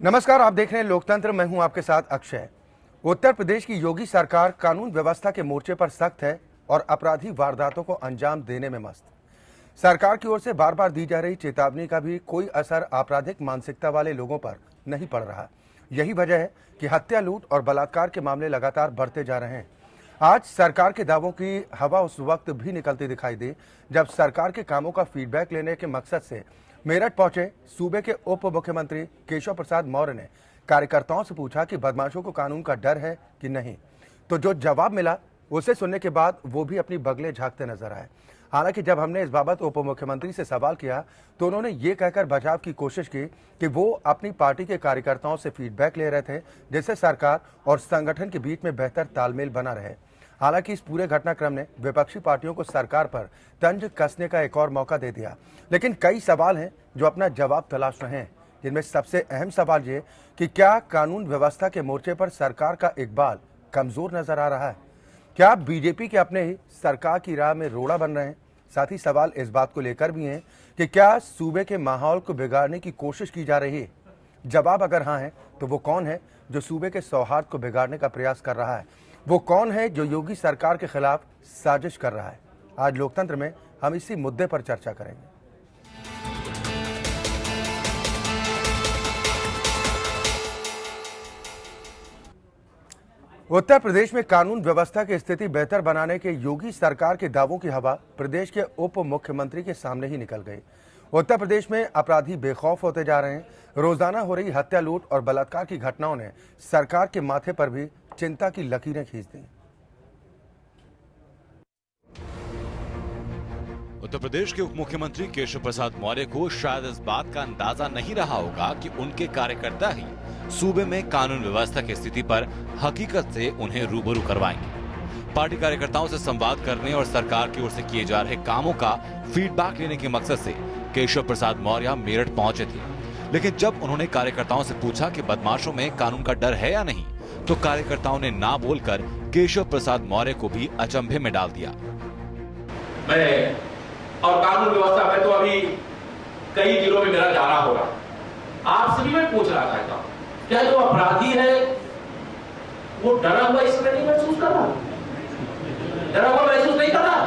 नमस्कार, आप देख रहे हैं लोकतंत्र। मैं हूं आपके साथ अक्षय। उत्तर प्रदेश की योगी सरकार कानून व्यवस्था के मोर्चे पर सख्त है और अपराधी वारदातों को अंजाम देने में मस्त। सरकार की ओर से बार बार दी जा रही चेतावनी का भी कोई असर आपराधिक मानसिकता वाले लोगों पर नहीं पड़ रहा। यही वजह है कि हत्या, लूट और बलात्कार के मामले लगातार बढ़ते जा रहे हैं। आज सरकार के दावों की हवा उस वक्त भी निकलती दिखाई दी जब सरकार के कामों का फीडबैक लेने के मकसद से मेरठ पहुंचे सूबे के उप मुख्यमंत्री केशव प्रसाद मौर्य ने कार्यकर्ताओं से पूछा कि बदमाशों को कानून का डर है कि नहीं। तो जो जवाब मिला उसे सुनने के बाद वो भी अपनी बगलें झांकते नजर आए। हालांकि जब हमने इस बाबत उप मुख्यमंत्री से सवाल किया तो उन्होंने ये कहकर बचाव की कोशिश की कि वो अपनी पार्टी के कार्यकर्ताओं से फीडबैक ले रहे थे, जिससे सरकार और संगठन के बीच में बेहतर तालमेल बना रहे। हालांकि इस पूरे घटनाक्रम ने विपक्षी पार्टियों को सरकार पर तंज कसने का एक और मौका दे दिया, लेकिन कई सवाल हैं जो अपना जवाब तलाश रहे हैं। जिनमें सबसे अहम सवाल ये कि क्या कानून व्यवस्था के मोर्चे पर सरकार का इकबाल कमजोर नजर आ रहा है? क्या बीजेपी के अपने ही सरकार की राह में रोड़ा बन रहे हैं? साथ ही सवाल इस बात को लेकर भी हैं कि क्या सूबे के माहौल को बिगाड़ने की कोशिश की जा रही है? जवाब अगर हाँ है तो वो कौन है जो सूबे के सौहार्द को बिगाड़ने का प्रयास कर रहा है? वो कौन है जो योगी सरकार के खिलाफ साजिश कर रहा है? आज लोकतंत्र में हम इसी मुद्दे पर चर्चा करेंगे। उत्तर प्रदेश में कानून व्यवस्था की स्थिति बेहतर बनाने के योगी सरकार के दावों की हवा प्रदेश के उप मुख्यमंत्री के सामने ही निकल गई। उत्तर प्रदेश में अपराधी बेखौफ होते जा रहे हैं। रोजाना हो रही हत्या, लूट और बलात्कार की घटनाओं ने सरकार के माथे पर भी चिंता की लकीरें खींच दी। उत्तर प्रदेश के उप मुख्यमंत्री केशव प्रसाद मौर्य को शायद इस बात का अंदाजा नहीं रहा होगा कि उनके कार्यकर्ता ही सूबे में कानून व्यवस्था की स्थिति पर हकीकत से उन्हें रूबरू करवाएंगे। पार्टी कार्यकर्ताओं से संवाद करने और सरकार की ओर से किए जा रहे कामों का फीडबैक लेने के मकसद से केशव प्रसाद मौर्य मेरठ पहुंचे थे, लेकिन जब उन्होंने कार्यकर्ताओं से पूछा कि बदमाशों में कानून का डर है या नहीं, तो कार्यकर्ताओं ने ना बोलकर केशव प्रसाद मौर्य को भी अचंभे में डाल दिया। मैं और कानून व्यवस्था में तो अभी कई जिलों में मेरा जाना होगा। आपसे भी मैं पूछ रहा चाहता हूं, क्या जो अपराधी है वो डरा हुआ इसमें नहीं महसूस कर रहा? डरा हुआ महसूस नहीं कर रहा?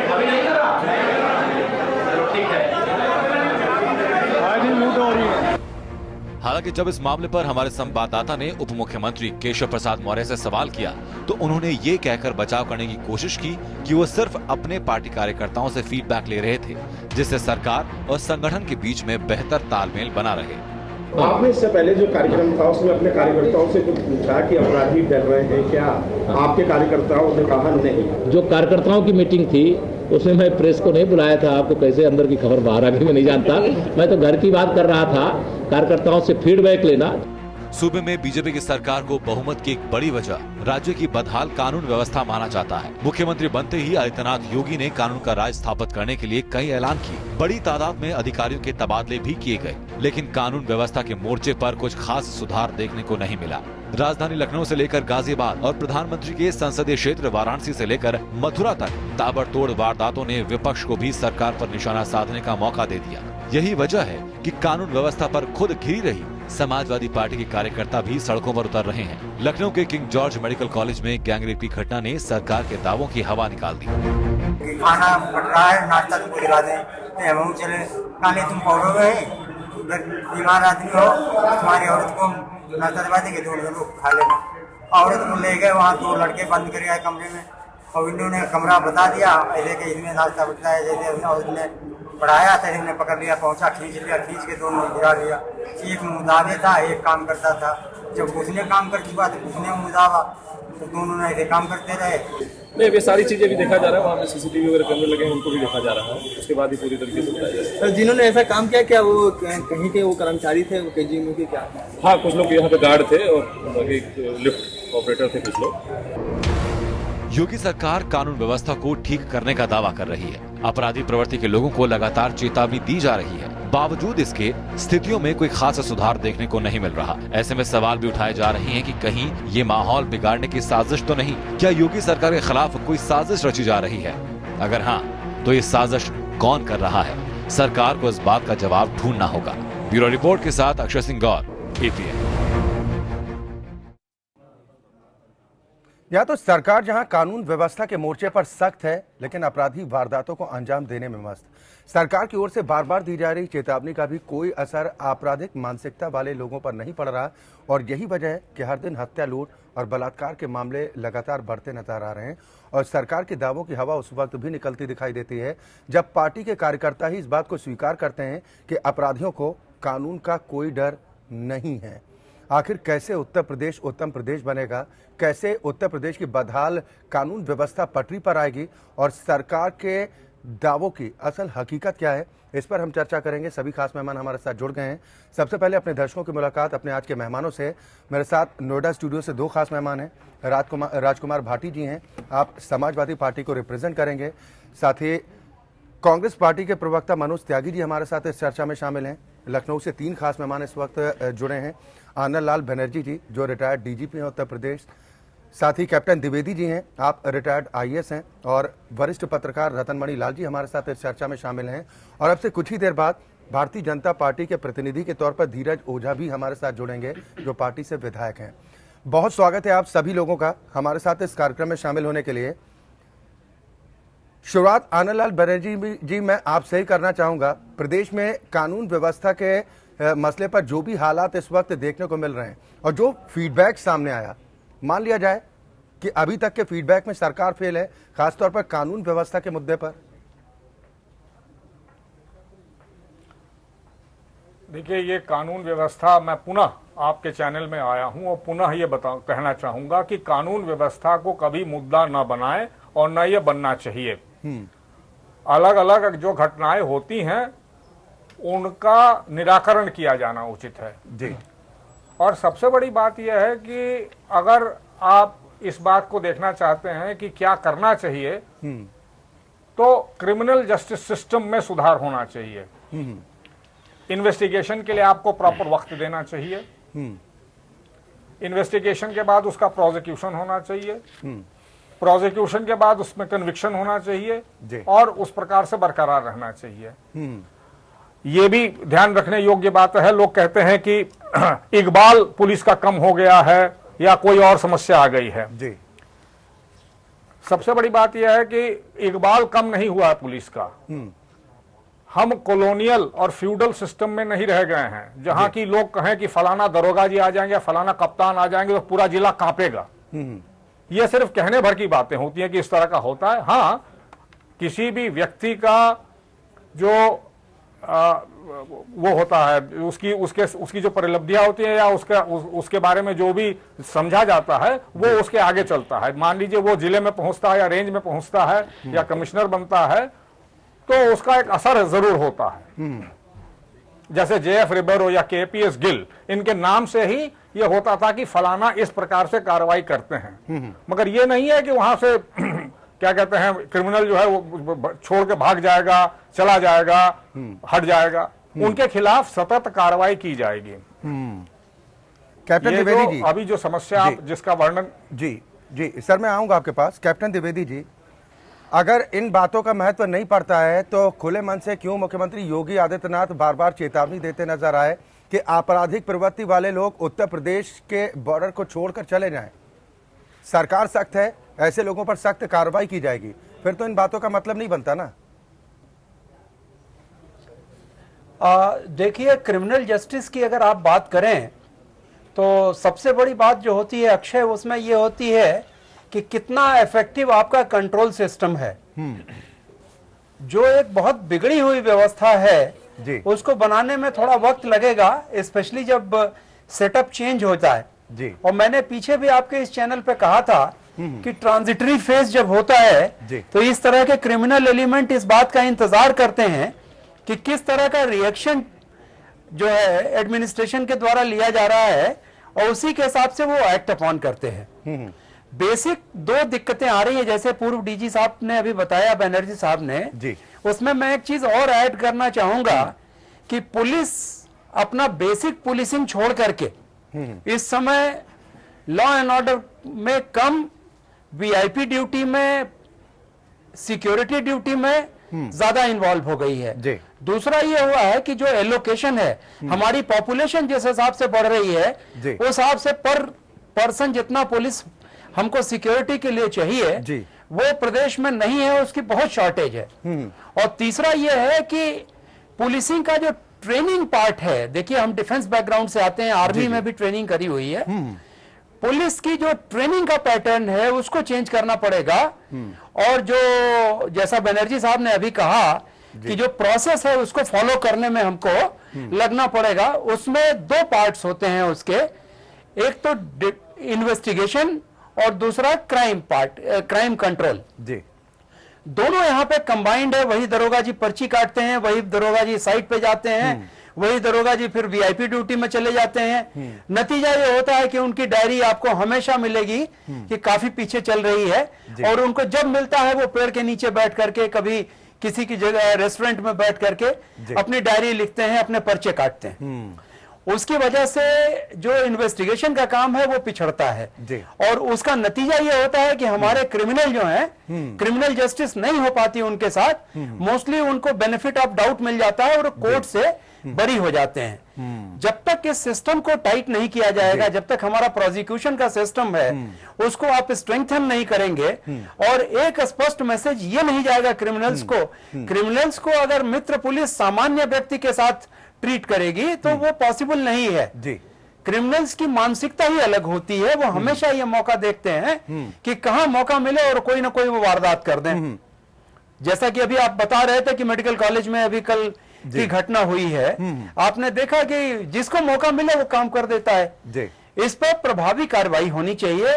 अभी नहीं कर रहा? चलो ठीक है। हालांकि जब इस मामले पर हमारे संवाददाता ने उप मुख्यमंत्री केशव प्रसाद मौर्य से सवाल किया तो उन्होंने ये कहकर बचाव करने की कोशिश की कि वो सिर्फ अपने पार्टी कार्यकर्ताओं से फीडबैक ले रहे थे, जिससे सरकार और संगठन के बीच में बेहतर तालमेल बना रहे। आपने इससे पहले जो कार्यक्रम था उसमें अपने कार्यकर्ताओं से कुछ पूछा कि अपराधी डर रहे हैं क्या? आपके कार्यकर्ताओं ने कहा नहीं। जो कार्यकर्ताओं की मीटिंग थी उसमें मैं प्रेस को नहीं बुलाया था। आपको कैसे अंदर की खबर बाहर आ गई मैं नहीं जानता। मैं तो घर की बात कर रहा था, कार्यकर्ताओं से फीडबैक लेना। सूबे में बीजेपी की सरकार को बहुमत की एक बड़ी वजह राज्य की बदहाल कानून व्यवस्था माना जाता है। मुख्यमंत्री बनते ही आदित्यनाथ योगी ने कानून का राज स्थापित करने के लिए कई ऐलान किए। बड़ी तादाद में अधिकारियों के तबादले भी किए गए, लेकिन कानून व्यवस्था के मोर्चे पर कुछ खास सुधार देखने को नहीं मिला। राजधानी लखनऊ से लेकर गाजियाबाद और प्रधानमंत्री के संसदीय क्षेत्र वाराणसी से लेकर मथुरा तक ताबड़तोड़ वारदातों ने विपक्ष को भी सरकार पर निशाना साधने का मौका दे दिया। यही वजह है कि कानून व्यवस्था पर खुद घिरी रही समाजवादी पार्टी के कार्यकर्ता भी सड़कों पर उतर रहे हैं। लखनऊ के किंग जॉर्ज मेडिकल कॉलेज में गैंगरेप की घटना ने सरकार के दावों की हवा निकाल दी। खाना बट रहा है, नाश्ता तुमको दिला दें, हम चले खाने तुम पौड़ोगे, बीमार आदमी हो, तुम्हारी औरत को नाश्ता दिला देंगे, दो लोग खा लेना। औरत को ले गए वहाँ, दो लड़के बंद कर आए कमरे में और इन्होंने कमरा बता दिया ऐसे कि इसमें नाश्ता बचता है। जैसे औरत ने पढ़ाया था, इन्होंने पकड़ लिया, पहुंचा, खींच लिया, खींच के दोनों गिरा लिया। एक मुदावे था, एक काम करता था। जब उसने काम कर चुका तो उसने मुदावा, तो दोनों ने ऐसे काम करते रहे। नहीं, ये सारी चीजें भी देखा जा रहा है। वहाँ पे सीसीटीवी वगैरह कैमरे लगे हैं, उनको भी देखा जा रहा है। उसके बाद ही पूरी तरीके से बताया जाएगा। सर, जिन्होंने ऐसा काम किया क्या वो कहीं के वो कर्मचारी थे, वो केजीएमयू के क्या? हाँ, कुछ लोग यहाँ पे गार्ड थे और एक लिफ्ट ऑपरेटर थे कुछ लोग। योगी सरकार कानून व्यवस्था को ठीक करने का दावा कर रही है। अपराधी प्रवृत्ति के लोगों को लगातार चेतावनी दी जा रही है। बावजूद इसके स्थितियों में कोई खास सुधार देखने को नहीं मिल रहा। ऐसे में सवाल भी उठाए जा रहे हैं कि कहीं ये माहौल बिगाड़ने की साजिश तो नहीं? क्या योगी सरकार के खिलाफ कोई साजिश रची जा रही है? अगर हाँ, तो ये साजिश कौन कर रहा है? सरकार को इस बात का जवाब ढूंढना होगा। ब्यूरो रिपोर्ट के साथ अक्षय सिंह गौर, APN। या तो सरकार जहां कानून व्यवस्था के मोर्चे पर सख्त है, लेकिन अपराधी वारदातों को अंजाम देने में मस्त। सरकार की ओर से बार बार दी जा रही चेतावनी का भी कोई असर आपराधिक मानसिकता वाले लोगों पर नहीं पड़ रहा, और यही वजह है कि हर दिन हत्या, लूट और बलात्कार के मामले लगातार बढ़ते नजर आ रहे हैं। और सरकार के दावों की हवा उस वक्त भी निकलती दिखाई देती है जब पार्टी के कार्यकर्ता ही इस बात को स्वीकार करते हैं कि अपराधियों को कानून का कोई डर नहीं है। आखिर कैसे उत्तर प्रदेश उत्तम प्रदेश बनेगा, कैसे उत्तर प्रदेश की बदहाल कानून व्यवस्था पटरी पर आएगी और सरकार के दावों की असल हकीकत क्या है, इस पर हम चर्चा करेंगे। सभी खास मेहमान हमारे साथ जुड़ गए हैं। सबसे पहले अपने दर्शकों की मुलाकात अपने आज के मेहमानों से। मेरे साथ नोएडा स्टूडियो से दो खास मेहमान हैं। राजकुमार भाटी जी हैं, आप समाजवादी पार्टी को रिप्रेजेंट करेंगे। साथ ही कांग्रेस पार्टी के प्रवक्ता मनोज त्यागी जी हमारे साथ इस चर्चा में शामिल हैं। लखनऊ से तीन खास मेहमान इस वक्त जुड़े हैं। आनंद लाल बनर्जी जी, जो रिटायर्ड DGP हैं उत्तर प्रदेश। साथ ही कैप्टन द्विवेदी जी हैं, आप रिटायर्ड IAS हैं। और वरिष्ठ पत्रकार रतनमणि लाल जी हमारे साथ इस चर्चा में शामिल हैं। और अब से कुछ ही देर बाद भारतीय जनता पार्टी के प्रतिनिधि के तौर पर धीरज ओझा भी हमारे साथ जुड़ेंगे, जो पार्टी से विधायक हैं। बहुत स्वागत है आप सभी लोगों का हमारे साथ इस कार्यक्रम में शामिल होने के लिए। शुरुआत आनंद लाल बनर्जी जी मैं आपसे ही करना चाहूंगा। प्रदेश में कानून व्यवस्था के मसले पर जो भी हालात इस वक्त देखने को मिल रहे हैं और जो फीडबैक सामने आया, मान लिया जाए कि अभी तक के फीडबैक में सरकार फेल है, खासतौर पर कानून व्यवस्था के मुद्दे पर। देखिए, ये कानून व्यवस्था, मैं पुनः आपके चैनल में आया हूं और पुनः ये कहना चाहूंगा कि कानून व्यवस्था को कभी मुद्दा न बनाए और न ये बनना चाहिए। अलग अलग जो घटनाएं होती हैं उनका निराकरण किया जाना उचित है जी। और सबसे बड़ी बात यह है कि अगर आप इस बात को देखना चाहते हैं कि क्या करना चाहिए, तो क्रिमिनल जस्टिस सिस्टम में सुधार होना चाहिए। इन्वेस्टिगेशन के लिए आपको प्रॉपर वक्त देना चाहिए। इन्वेस्टिगेशन के बाद उसका प्रोसिक्यूशन होना चाहिए। प्रोसिक्यूशन के बाद उसमें कन्विक्शन होना चाहिए और उस प्रकार से बरकरार रहना चाहिए। ये भी ध्यान रखने योग्य बात है, लोग कहते हैं कि इकबाल पुलिस का कम हो गया है या कोई और समस्या आ गई है जी। सबसे बड़ी बात यह है कि इकबाल कम नहीं हुआ है पुलिस का। हम कॉलोनियल और फ्यूडल सिस्टम में नहीं रह गए हैं जहां की लोग कहें कि फलाना दरोगा जी आ जाएंगे, फलाना कप्तान आ जाएंगे तो पूरा जिला कांपेगा। ये सिर्फ कहने भर की बातें होती हैं कि इस तरह का होता है। हाँ, किसी भी व्यक्ति का जो वो होता है, उसकी जो परिलब्धियां होती है या उसके बारे में जो भी समझा जाता है वो उसके आगे चलता है। मान लीजिए वो जिले में पहुंचता है या रेंज में पहुंचता है या कमिश्नर बनता है तो उसका एक असर जरूर होता है। जैसे JF रिबेरो या KPS गिल, इनके नाम से ही ये होता था कि फलाना इस प्रकार से कार्रवाई करते हैं, मगर ये नहीं है कि वहां से क्या कहते हैं क्रिमिनल जो है वो छोड़ के भाग जाएगा, चला जाएगा, हट जाएगा। उनके खिलाफ सतत कार्रवाई की जाएगी। कैप्टन द्विवेदी जी, अभी जो समस्या आप जिसका वर्णन जी सर, मैं आऊंगा आपके पास। कैप्टन द्विवेदी जी, अगर इन बातों का महत्व नहीं पड़ता है तो खुले मन से क्यों मुख्यमंत्री योगी आदित्यनाथ बार बार चेतावनी देते नजर आए कि आपराधिक प्रवृत्ति वाले लोग उत्तर प्रदेश के बॉर्डर को छोड़कर चले जाएं? सरकार सख्त है, ऐसे लोगों पर सख्त कार्रवाई की जाएगी, फिर तो इन बातों का मतलब नहीं बनता ना। देखिए, क्रिमिनल जस्टिस की अगर आप बात करें तो सबसे बड़ी बात जो होती है अक्षय, उसमें ये होती है कि कितना इफेक्टिव आपका कंट्रोल सिस्टम है। जो एक बहुत बिगड़ी हुई व्यवस्था है उसको बनाने में थोड़ा वक्त लगेगा, स्पेशली जब सेटअप चेंज होता है जी। और मैंने पीछे भी आपके इस चैनल पे कहा था कि ट्रांजिटरी फेज जब होता है तो इस तरह के क्रिमिनल एलिमेंट इस बात का इंतजार करते हैं कि किस तरह का रिएक्शन जो है एडमिनिस्ट्रेशन के द्वारा लिया जा रहा है और उसी के हिसाब से वो एक्ट अपॉन करते हैं। बेसिक दो दिक्कतें आ रही है, जैसे पूर्व DG साहब ने अभी बताया, बनर्जी साहब ने जी। उसमें मैं एक चीज और ऐड करना चाहूंगा कि पुलिस अपना बेसिक पुलिसिंग छोड़ करके इस समय लॉ एंड ऑर्डर में कम, VIP ड्यूटी में, सिक्योरिटी ड्यूटी में ज्यादा इन्वॉल्व हो गई है। जी। दूसरा ये हुआ है कि जो एलोकेशन है, हमारी पॉपुलेशन जिस हिसाब से बढ़ रही है जी। उस हिसाब से पर पर्सन जितना पुलिस हमको सिक्योरिटी के लिए चाहिए जी। वो प्रदेश में नहीं है, उसकी बहुत शॉर्टेज है। और तीसरा यह है कि पुलिसिंग का जो ट्रेनिंग पार्ट है, देखिए हम डिफेंस बैकग्राउंड से आते हैं, आर्मी में भी ट्रेनिंग करी हुई है, पुलिस की जो ट्रेनिंग का पैटर्न है उसको चेंज करना पड़ेगा। और जो जैसा बनर्जी साहब ने अभी कहा कि जो प्रोसेस है उसको फॉलो करने में हमको लगना पड़ेगा। उसमें दो पार्ट्स होते हैं उसके, एक तो इन्वेस्टिगेशन और दूसरा क्राइम कंट्रोल। जी। दोनों यहाँ पे कंबाइंड है। वही दरोगा जी पर्ची काटते हैं, वही दरोगा जी साइट पे जाते हैं, वही दरोगा जी फिर वीआईपी ड्यूटी में चले जाते हैं। नतीजा ये होता है कि उनकी डायरी आपको हमेशा मिलेगी कि काफी पीछे चल रही है, और उनको जब मिलता है वो पेड़ के नीचे बैठ करके, कभी किसी की जगह रेस्टोरेंट में बैठ करके अपनी डायरी लिखते हैं, अपने पर्चे काटते हैं। उसकी वजह से जो इन्वेस्टिगेशन का काम है वो पिछड़ता है, और उसका नतीजा ये होता है कि हमारे क्रिमिनल जो हैं, क्रिमिनल जस्टिस नहीं हो पाती उनके साथ। मोस्टली उनको बेनिफिट ऑफ डाउट मिल जाता है और कोर्ट से बरी हो जाते हैं। जब तक इस सिस्टम को टाइट नहीं किया जाएगा, जब तक हमारा प्रोसिक्यूशन का सिस्टम है उसको आप स्ट्रेंथन नहीं करेंगे, और एक स्पष्ट मैसेज ये नहीं जाएगा क्रिमिनल्स को अगर मित्र पुलिस सामान्य व्यक्ति के साथ ट्रीट करेगी तो वो पॉसिबल नहीं है। जी। क्रिमिनल्स की मानसिकता ही अलग होती है, वो हमेशा ये मौका देखते हैं कि कहां मौका मिले और कोई ना कोई वो वारदात कर दें। जैसा कि अभी आप बता रहे थे कि मेडिकल कॉलेज में अभी कल की घटना हुई है, आपने देखा कि जिसको मौका मिले वो काम कर देता है। जी। इस पर प्रभावी कार्रवाई होनी चाहिए,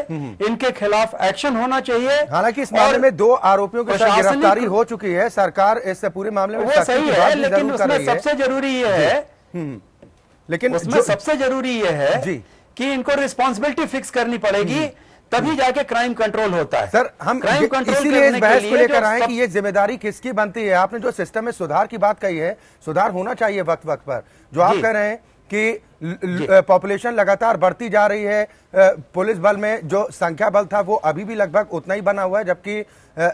इनके खिलाफ एक्शन होना चाहिए। हालांकि इस मामले में 2 आरोपियों के साथ गिरफ्तारी हो चुकी है, सरकार इस पूरे मामले में वो सही है, लेकिन उसमें सबसे जरूरी ये है, लेकिन उसमें सबसे जरूरी ये है कि इनको रिस्पॉन्सिबिलिटी फिक्स करनी पड़ेगी, तभी जाके क्राइम कंट्रोल होता है। सर, हम क्राइम कंट्रोल इसीलिए इस बहस को लेकर आए कि ये जिम्मेदारी किसकी बनती है। आपने जो सिस्टम में सुधार की बात कही है, सुधार होना चाहिए वक्त वक्त पर। जो आप कह रहे हैं कि पॉपुलेशन लगातार बढ़ती जा रही है, पुलिस बल में जो संख्या बल था वो अभी भी लगभग उतना ही बना हुआ है, जबकि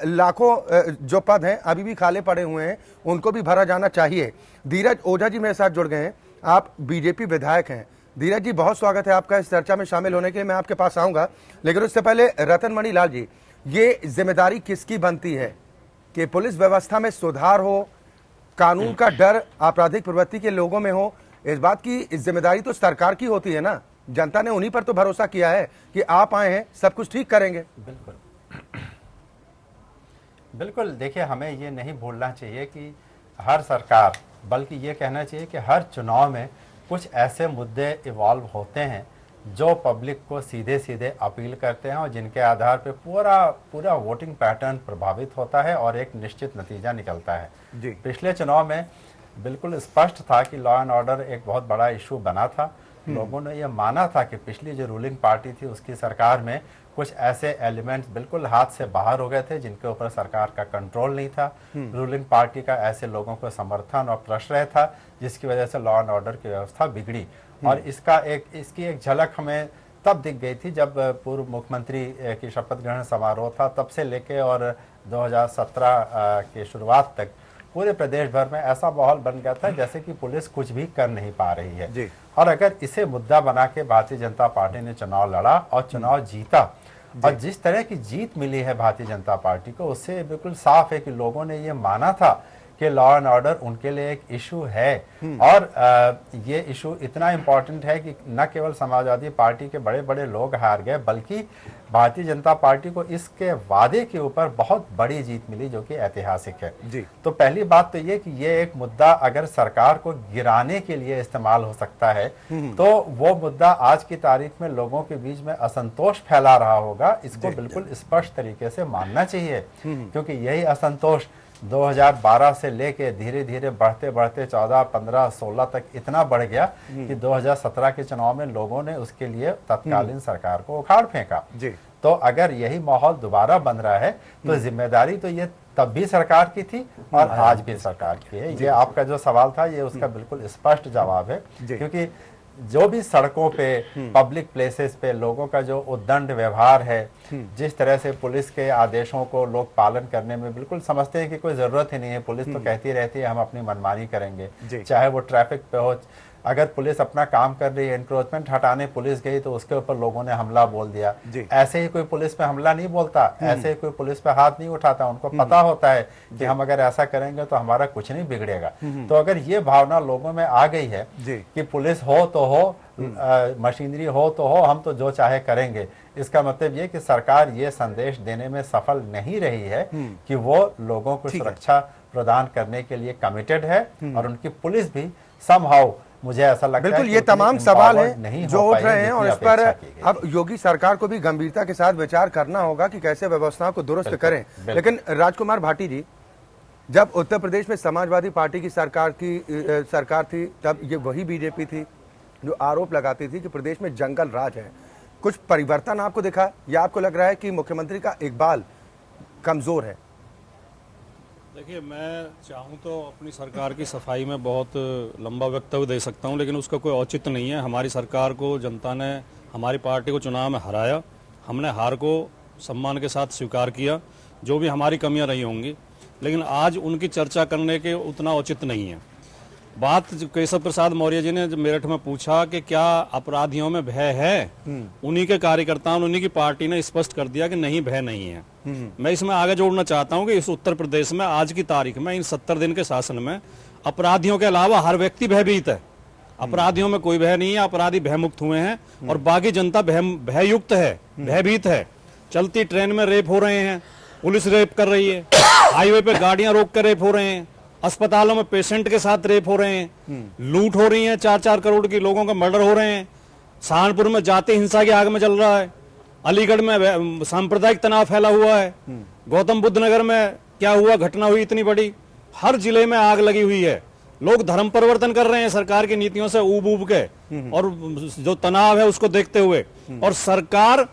लाखों जो पद हैं अभी भी खाली पड़े हुए हैं, उनको भी भरा जाना चाहिए। धीरज ओझा जी मेरे साथ जुड़ गए हैं, आप बीजेपी विधायक हैं। धीरज जी, बहुत स्वागत है आपका इस चर्चा में शामिल होने के लिए। मैं आपके पास आऊंगा, लेकिन उससे पहले रतन मणि लाल जी, ये जिम्मेदारी किसकी बनती है कि पुलिस व्यवस्था में सुधार हो, कानून का डर आपराधिक प्रवृत्ति के लोगों में हो? इस बात की जिम्मेदारी तो सरकार की होती है ना। जनता ने उन्हीं पर तो भरोसा किया है कि आप आए हैं, सब कुछ ठीक करेंगे। बिल्कुल। देखिए, हमें ये नहीं भूलना चाहिए कि हर सरकार, बल्कि ये कहना चाहिए कि हर चुनाव में कुछ ऐसे मुद्दे इवॉल्व होते हैं जो पब्लिक को सीधे सीधे अपील करते हैं और जिनके आधार पे पूरा वोटिंग पैटर्न प्रभावित होता है और एक निश्चित नतीजा निकलता है। जी। पिछले चुनाव में बिल्कुल स्पष्ट था कि लॉ एंड ऑर्डर एक बहुत बड़ा इशू बना था। लोगों ने यह माना था कि पिछली जो रूलिंग पार्टी थी उसकी सरकार में कुछ ऐसे एलिमेंट्स बिल्कुल हाथ से बाहर हो गए थे जिनके ऊपर सरकार का कंट्रोल नहीं था। रूलिंग पार्टी का ऐसे लोगों को समर्थन और प्रश्रय था जिसकी वजह से लॉ एंड ऑर्डर की व्यवस्था बिगड़ी। और इसकी एक झलक हमें तब दिख गई थी जब पूर्व मुख्यमंत्री की शपथ ग्रहण समारोह था। तब से लेके और 2017 के शुरुआत तक पूरे प्रदेश भर में ऐसा माहौल बन गया था जैसे कि पुलिस कुछ भी कर नहीं पा रही है। जी। और अगर इसे मुद्दा बना के भारतीय जनता पार्टी ने चुनाव लड़ा और चुनाव जीता, और जिस तरह की जीत मिली है भारतीय जनता पार्टी को, उससे बिल्कुल साफ है कि लोगों ने ये माना था कि लॉ एंड ऑर्डर उनके लिए एक इशू है। और ये इशू इतना इम्पोर्टेंट है कि न केवल समाजवादी पार्टी के बड़े बड़े लोग हार गए, बल्कि भारतीय जनता पार्टी को इसके वादे के ऊपर बहुत बड़ी जीत मिली जो कि ऐतिहासिक है। जी। तो पहली बात तो ये कि ये एक मुद्दा अगर सरकार को गिराने के लिए इस्तेमाल हो सकता है तो वो मुद्दा आज की तारीख में लोगों के बीच में असंतोष फैला रहा होगा। इसको बिल्कुल स्पष्ट तरीके से मानना चाहिए, क्योंकि यही असंतोष 2012 से लेके धीरे धीरे बढ़ते बढ़ते 14, 15, 16 तक इतना बढ़ गया कि 2017 के चुनाव में लोगों ने उसके लिए तत्कालीन सरकार को उखाड़ फेंका। जी। तो अगर यही माहौल दोबारा बन रहा है तो जिम्मेदारी तो ये तब भी सरकार की थी और आज भी सरकार की है। ये आपका जो सवाल था ये उसका बिल्कुल स्पष्ट जवाब है, क्योंकि जो भी सड़कों पे पब्लिक प्लेसेस पे लोगों का जो उद्दंड व्यवहार है, जिस तरह से पुलिस के आदेशों को लोग पालन करने में बिल्कुल समझते हैं कि कोई जरूरत ही नहीं है, पुलिस तो कहती रहती है हम अपनी मनमानी करेंगे, चाहे वो ट्रैफिक पे हो। अगर पुलिस अपना काम कर रही है, एनक्रोचमेंट हटाने पुलिस गई तो उसके ऊपर लोगों ने हमला बोल दिया। ऐसे ही कोई पुलिस पे हमला नहीं बोलता, ऐसे ही कोई पुलिस पे हाथ नहीं उठाता। उनको पता होता है कि हम अगर ऐसा करेंगे तो हमारा कुछ नहीं बिगड़ेगा। तो अगर ये भावना लोगों में आ गई है कि पुलिस हो तो हो, मशीनरी हो तो हो, हम तो जो चाहे करेंगे, इसका मतलब ये कि सरकार ये संदेश देने में सफल नहीं रही है कि वो लोगों को सुरक्षा प्रदान करने के लिए कमिटेड है, और उनकी पुलिस भी समहाउ, मुझे ऐसा लगता है बिल्कुल ये तमाम सवाल हैं जो उठ रहे हैं और इस पर अब योगी सरकार को भी गंभीरता के साथ विचार करना होगा कि कैसे व्यवस्थाओं को दुरुस्त करें। लेकिन राजकुमार भाटी जी, जब उत्तर प्रदेश में समाजवादी पार्टी की सरकार थी, तब ये वही बीजेपी थी जो आरोप लगाती थी कि प्रदेश में जंगल राज है। कुछ परिवर्तन आपको दिखा या आपको लग रहा है कि मुख्यमंत्री का इकबाल कमजोर है? देखिए, मैं चाहूँ तो अपनी सरकार की सफाई में बहुत लंबा वक्तव्य दे सकता हूँ, लेकिन उसका कोई औचित्य नहीं है। हमारी सरकार को जनता ने, हमारी पार्टी को चुनाव में हराया, हमने हार को सम्मान के साथ स्वीकार किया, जो भी हमारी कमियां रही होंगी, लेकिन आज उनकी चर्चा करने के उतना औचित्य नहीं है। बात केशव प्रसाद मौर्य जी ने जब मेरठ में पूछा कि क्या अपराधियों में भय है, उन्हीं के कार्यकर्ताओं, उन्हीं की पार्टी ने स्पष्ट कर दिया कि नहीं, भय नहीं है। मैं इसमें आगे जोड़ना चाहता हूं कि इस उत्तर प्रदेश में आज की तारीख में, इन 70 दिन के शासन में, अपराधियों के अलावा हर व्यक्ति भयभीत है। अपराधियों में कोई भय नहीं है, अपराधी भयमुक्त हुए हैं और बाकी जनता भययुक्त है, भयभीत है। चलती ट्रेन में रेप हो रहे हैं, पुलिस रेप कर रही है, हाईवे पे गाड़ियां रोक कर रेप हो रहे हैं, अस्पतालों में पेशेंट के साथ रेप हो रहे हैं, लूट हो रही है, 4-4 करोड़ की लोगों का मर्डर हो रहे हैं, सहारनपुर में जाति हिंसा की आग में चल रहा है, अलीगढ़ में सांप्रदायिक तनाव फैला हुआ है, गौतम बुद्ध नगर में क्या हुआ, घटना हुई इतनी बड़ी, हर जिले में आग लगी हुई है। लोग धर्म परिवर्तन कर रहे हैं सरकार की नीतियों से ऊब ऊब के, और जो तनाव है उसको देखते हुए, और सरकार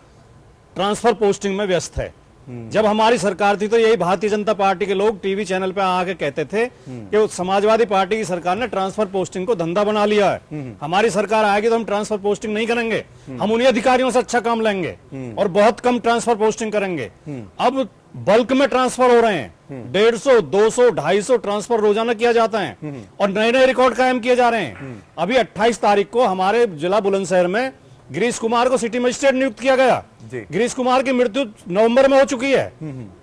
ट्रांसफर पोस्टिंग में व्यस्त है। जब हमारी सरकार थी तो यही भारतीय जनता पार्टी के लोग टीवी चैनल पे आके कहते थे कि समाजवादी पार्टी की सरकार ने ट्रांसफर पोस्टिंग को धंधा बना लिया है, हमारी सरकार आएगी तो हम ट्रांसफर पोस्टिंग नहीं करेंगे, हम उन्हीं अधिकारियों से अच्छा काम लेंगे और बहुत कम ट्रांसफर पोस्टिंग करेंगे। अब बल्क में ट्रांसफर हो रहे हैं, 150, 200, 250 ट्रांसफर रोजाना किया जाता है और नए नए रिकॉर्ड कायम किए जा रहे हैं। अभी 28 तारीख को हमारे जिला बुलंदशहर में गिरीश कुमार को सिटी मजिस्ट्रेट नियुक्त किया गया। गिरीश कुमार की मृत्यु नवंबर में हो चुकी है।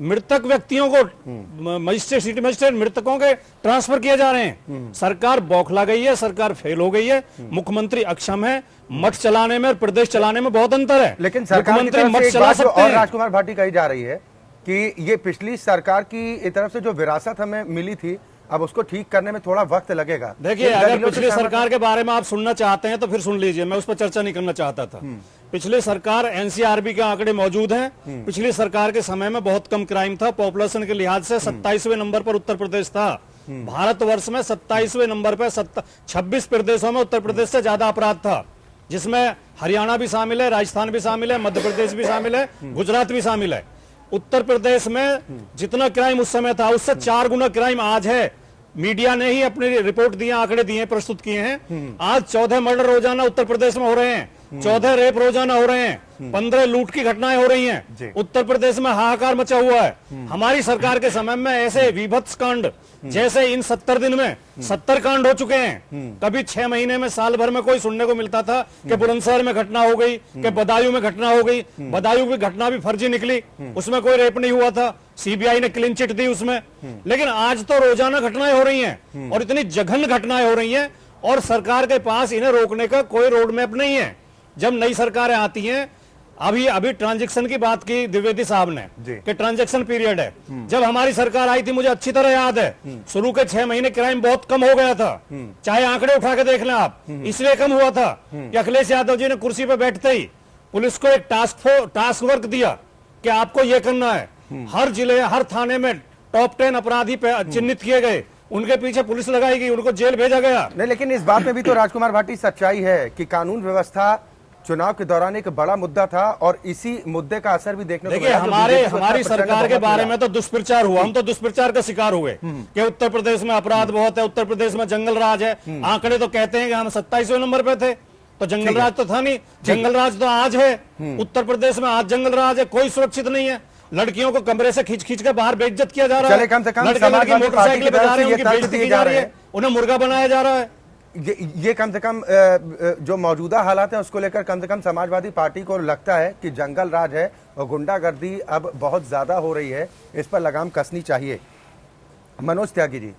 मृतक व्यक्तियों को मजिस्ट्रेट, सिटी मजिस्ट्रेट, मृतकों के ट्रांसफर किए जा रहे हैं। सरकार बौखला गई है, सरकार फेल हो गई है, मुख्यमंत्री अक्षम है। मठ चलाने में और प्रदेश चलाने में बहुत अंतर है। लेकिन सरकार की तरफ से एक बात और राजकुमार भाटी कही जा रही है कि ये पिछली सरकार की तरफ से जो विरासत हमें मिली थी, अब उसको ठीक करने में थोड़ा वक्त लगेगा। देखिए, अगर पिछली सरकार के बारे में आप सुनना चाहते हैं तो फिर सुन लीजिए, मैं उस पर चर्चा नहीं करना चाहता था। पिछली सरकार, एनसीआरबी के आंकड़े मौजूद हैं, पिछली सरकार के समय में बहुत कम क्राइम था। पॉपुलेशन के लिहाज से 27वें नंबर पर उत्तर प्रदेश था। भारतवर्ष में 27वें नंबर पर 26 प्रदेशों में उत्तर प्रदेश से ज्यादा अपराध था, जिसमें हरियाणा भी शामिल है, राजस्थान भी शामिल है, मध्य प्रदेश भी शामिल है, गुजरात भी शामिल है। उत्तर प्रदेश में जितना क्राइम उस समय था उससे 4 गुना क्राइम आज है। मीडिया ने ही अपनी रिपोर्ट दिए, आंकड़े दिए, प्रस्तुत किए हैं। आज 14 मर्डर रोजाना उत्तर प्रदेश में हो रहे हैं, 14 रेप रोजाना हो रहे हैं, 15 लूट की घटनाएं हो रही हैं। उत्तर प्रदेश में हाहाकार मचा हुआ है। हमारी सरकार के समय में ऐसे विभत्स कांड जैसे इन 70 दिन में 70 कांड हो चुके हैं। कभी 6 महीने में, साल भर में कोई सुनने को मिलता था कि बुलंदशहर में घटना हो गई, कि बदायूं में घटना हो गई। बदायूं की घटना भी फर्जी निकली, उसमें कोई रेप नहीं हुआ था, सीबीआई ने क्लीन चिट दी उसमें। लेकिन आज तो रोजाना घटनाएं हो रही हैं और इतनी जघन्य घटनाएं हो रही हैं, और सरकार के पास इन्हें रोकने का कोई रोड मैप नहीं है। जब नई सरकारें आती हैं, अभी ट्रांजैक्शन की बात की द्विवेदी साहब ने कि ट्रांजैक्शन पीरियड है। जब हमारी सरकार आई थी, मुझे अच्छी तरह याद है, शुरू के 6 महीने क्राइम बहुत कम हो गया था। चाहे आंकड़े उठा के देख लें आप, इसलिए कम हुआ था कि अखिलेश यादव जी ने कुर्सी पे बैठते ही पुलिस को एक टास्क वर्क दिया कि आपको यह करना है। हर जिले, हर थाने में टॉप 10 अपराधी चिन्हित किए गए, उनके पीछे पुलिस लगाई गई, उनको जेल भेजा गया। नहीं, लेकिन इस बात में भी तो राजकुमार भाटी सच्चाई है कि कानून व्यवस्था चुनाव के दौरान एक बड़ा मुद्दा था और इसी मुद्दे का असर भी देखने को मिला। हमारी सरकार के बारे में तो दुष्प्रचार हुआ, हम तो दुष्प्रचार का शिकार हुए कि उत्तर प्रदेश में अपराध बहुत है, उत्तर प्रदेश में जंगल राज है। आंकड़े तो कहते हैं कि हम 27वें नंबर पे थे, तो जंगल राज तो था नहीं, जंगल राज तो आज है। उत्तर प्रदेश में आज जंगल राज है, कोई सुरक्षित नहीं है। लड़कियों को कमरे से खींच खींच के बाहर बेइज्जत किया जा रहा है। चले कम से कम लड़के समाजवादी लड़की मोटरसाइकिल पे जा रहे हैं, ये उनकी तर्क बेइज्जती दिए की जा जा रहे रही है, उन्हें मुर्गा बनाया जा रहा है। ये कम से कम जो मौजूदा हालात हैं उसको लेकर कम से कम समाजवादी पार्टी को लगता है कि जंगल राज है और गुंडागर्दी अब बहुत ज्यादा हो रही है, इस पर लगाम कसनी चाहिए। मनोज त्यागी जी,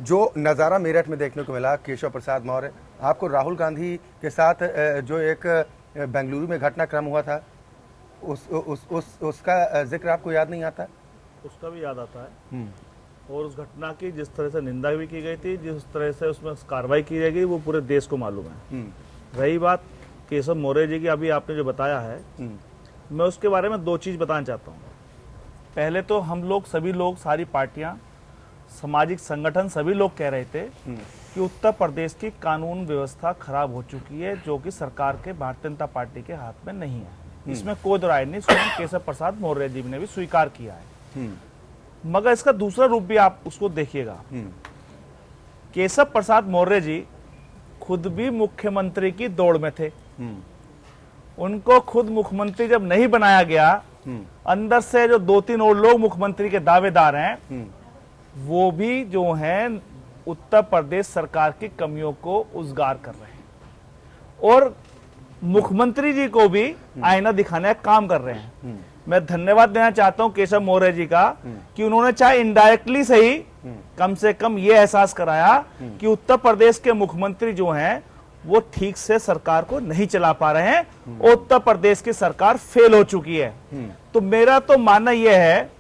जो नज़ारा मेरठ में देखने को मिला, केशव प्रसाद मौर्य, आपको राहुल गांधी के साथ जो एक बेंगलुरु में घटनाक्रम हुआ था उसका जिक्र आपको याद नहीं आता? उसका भी याद आता है, और उस घटना की जिस तरह से निंदा भी की गई थी, जिस तरह से उसमें कार्रवाई की गई वो पूरे देश को मालूम है। रही बात केशव मौर्य जी की, अभी आपने जो बताया है, मैं उसके बारे में दो चीज बताना चाहता हूँ। पहले तो हम लोग सभी लोग, सारी पार्टियां, सामाजिक संगठन, सभी लोग कह रहे थे कि उत्तर प्रदेश की कानून व्यवस्था खराब हो चुकी है, जो कि सरकार के भारतीय जनता पार्टी के हाथ में नहीं है। इसमें कोई राय नहीं, स्वयं केशव प्रसाद मौर्य जी ने भी स्वीकार किया है। मगर इसका दूसरा रूप भी आप उसको देखिएगा। केशव प्रसाद मौर्य जी खुद भी मुख्यमंत्री की दौड़ में थे। उनको खुद मुख्यमंत्री जब नहीं बनाया गया, अंदर से जो 2-3 और लोग मुख्यमंत्री के दावेदार हैं, वो भी जो हैं उत्तर प्रदेश सरकार की कमियों को उजागर कर रहे हैं और मुख्यमंत्री जी को भी आईना दिखाने का काम कर रहे हैं। मैं धन्यवाद देना चाहता हूं केशव मौर्य जी का कि उन्होंने चाहे इनडायरेक्टली सही, कम से कम ये एहसास कराया कि उत्तर प्रदेश के मुख्यमंत्री जो हैं वो ठीक से सरकार को नहीं चला पा रहे हैं और उत्तर प्रदेश की सरकार फेल हो चुकी है। तो मेरा तो मानना यह है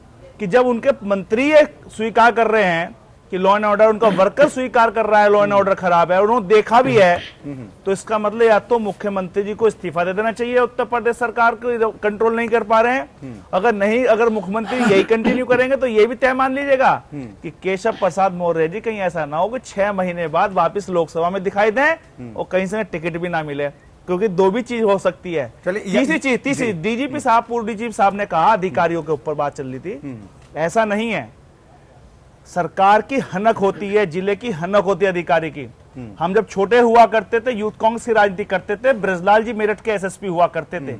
कि जब उनके मंत्री ये स्वीकार कर रहे हैं कि लॉ एंड ऑर्डर, उनका वर्कर स्वीकार कर रहा है लॉ एंड ऑर्डर खराब है, और उन्होंने देखा भी है, तो इसका मतलब या तो मुख्यमंत्री जी को इस्तीफा दे देना चाहिए, उत्तर प्रदेश सरकार को कंट्रोल नहीं कर पा रहे हैं। अगर मुख्यमंत्री यही कंटिन्यू करेंगे तो ये भी तय मान लीजिएगा कि केशव प्रसाद मौर्य जी कहीं ऐसा ना हो कि 6 महीने बाद वापिस लोकसभा में दिखाई दें और कहीं से टिकट भी ना मिले, क्योंकि दो भी चीज हो सकती है। तीसरी डीजीपी साहब, पूर्व डीजीपी साहब ने कहा, अधिकारियों के ऊपर बात चल रही थी, ऐसा नहीं है। सरकार की हनक होती है, जिले की हनक होती है अधिकारी की। हम जब छोटे हुआ करते थे, यूथ कांग्रेस की राजनीति करते थे, ब्रजलाल जी मेरठ के एसएसपी हुआ करते थे,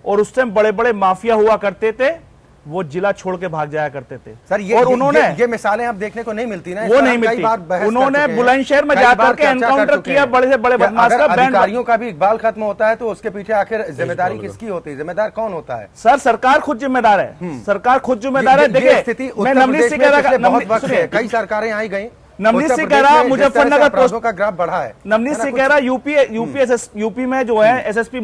और उस टाइम बड़े बड़े माफिया हुआ करते थे, वो जिला छोड़ के भाग जाया करते थे। सर ये मिसालें अब देखने को नहीं मिलती ना, वो नहीं मिलती। उन्होंने बुलंदशहर में जाकर के एनकाउंटर किया बड़े से बड़े बदमाश का। अधिकारियों का भी इकबाल खत्म होता है तो उसके पीछे आखिर जिम्मेदारी किसकी होती है? जिम्मेदार कौन होता है? सर, सरकार खुद जिम्मेदार है। सरकार खुद जिम्मेदार है। देखिए, मैं नवनीत सिंह कई सरकारें आई गई, नवनीत सिंह कह रहा मुजफ्फरनगर पोस्ट का ग्राफ बढ़ा है। नवनीत सिंह कह रहा यूपी में जो है एसएसपी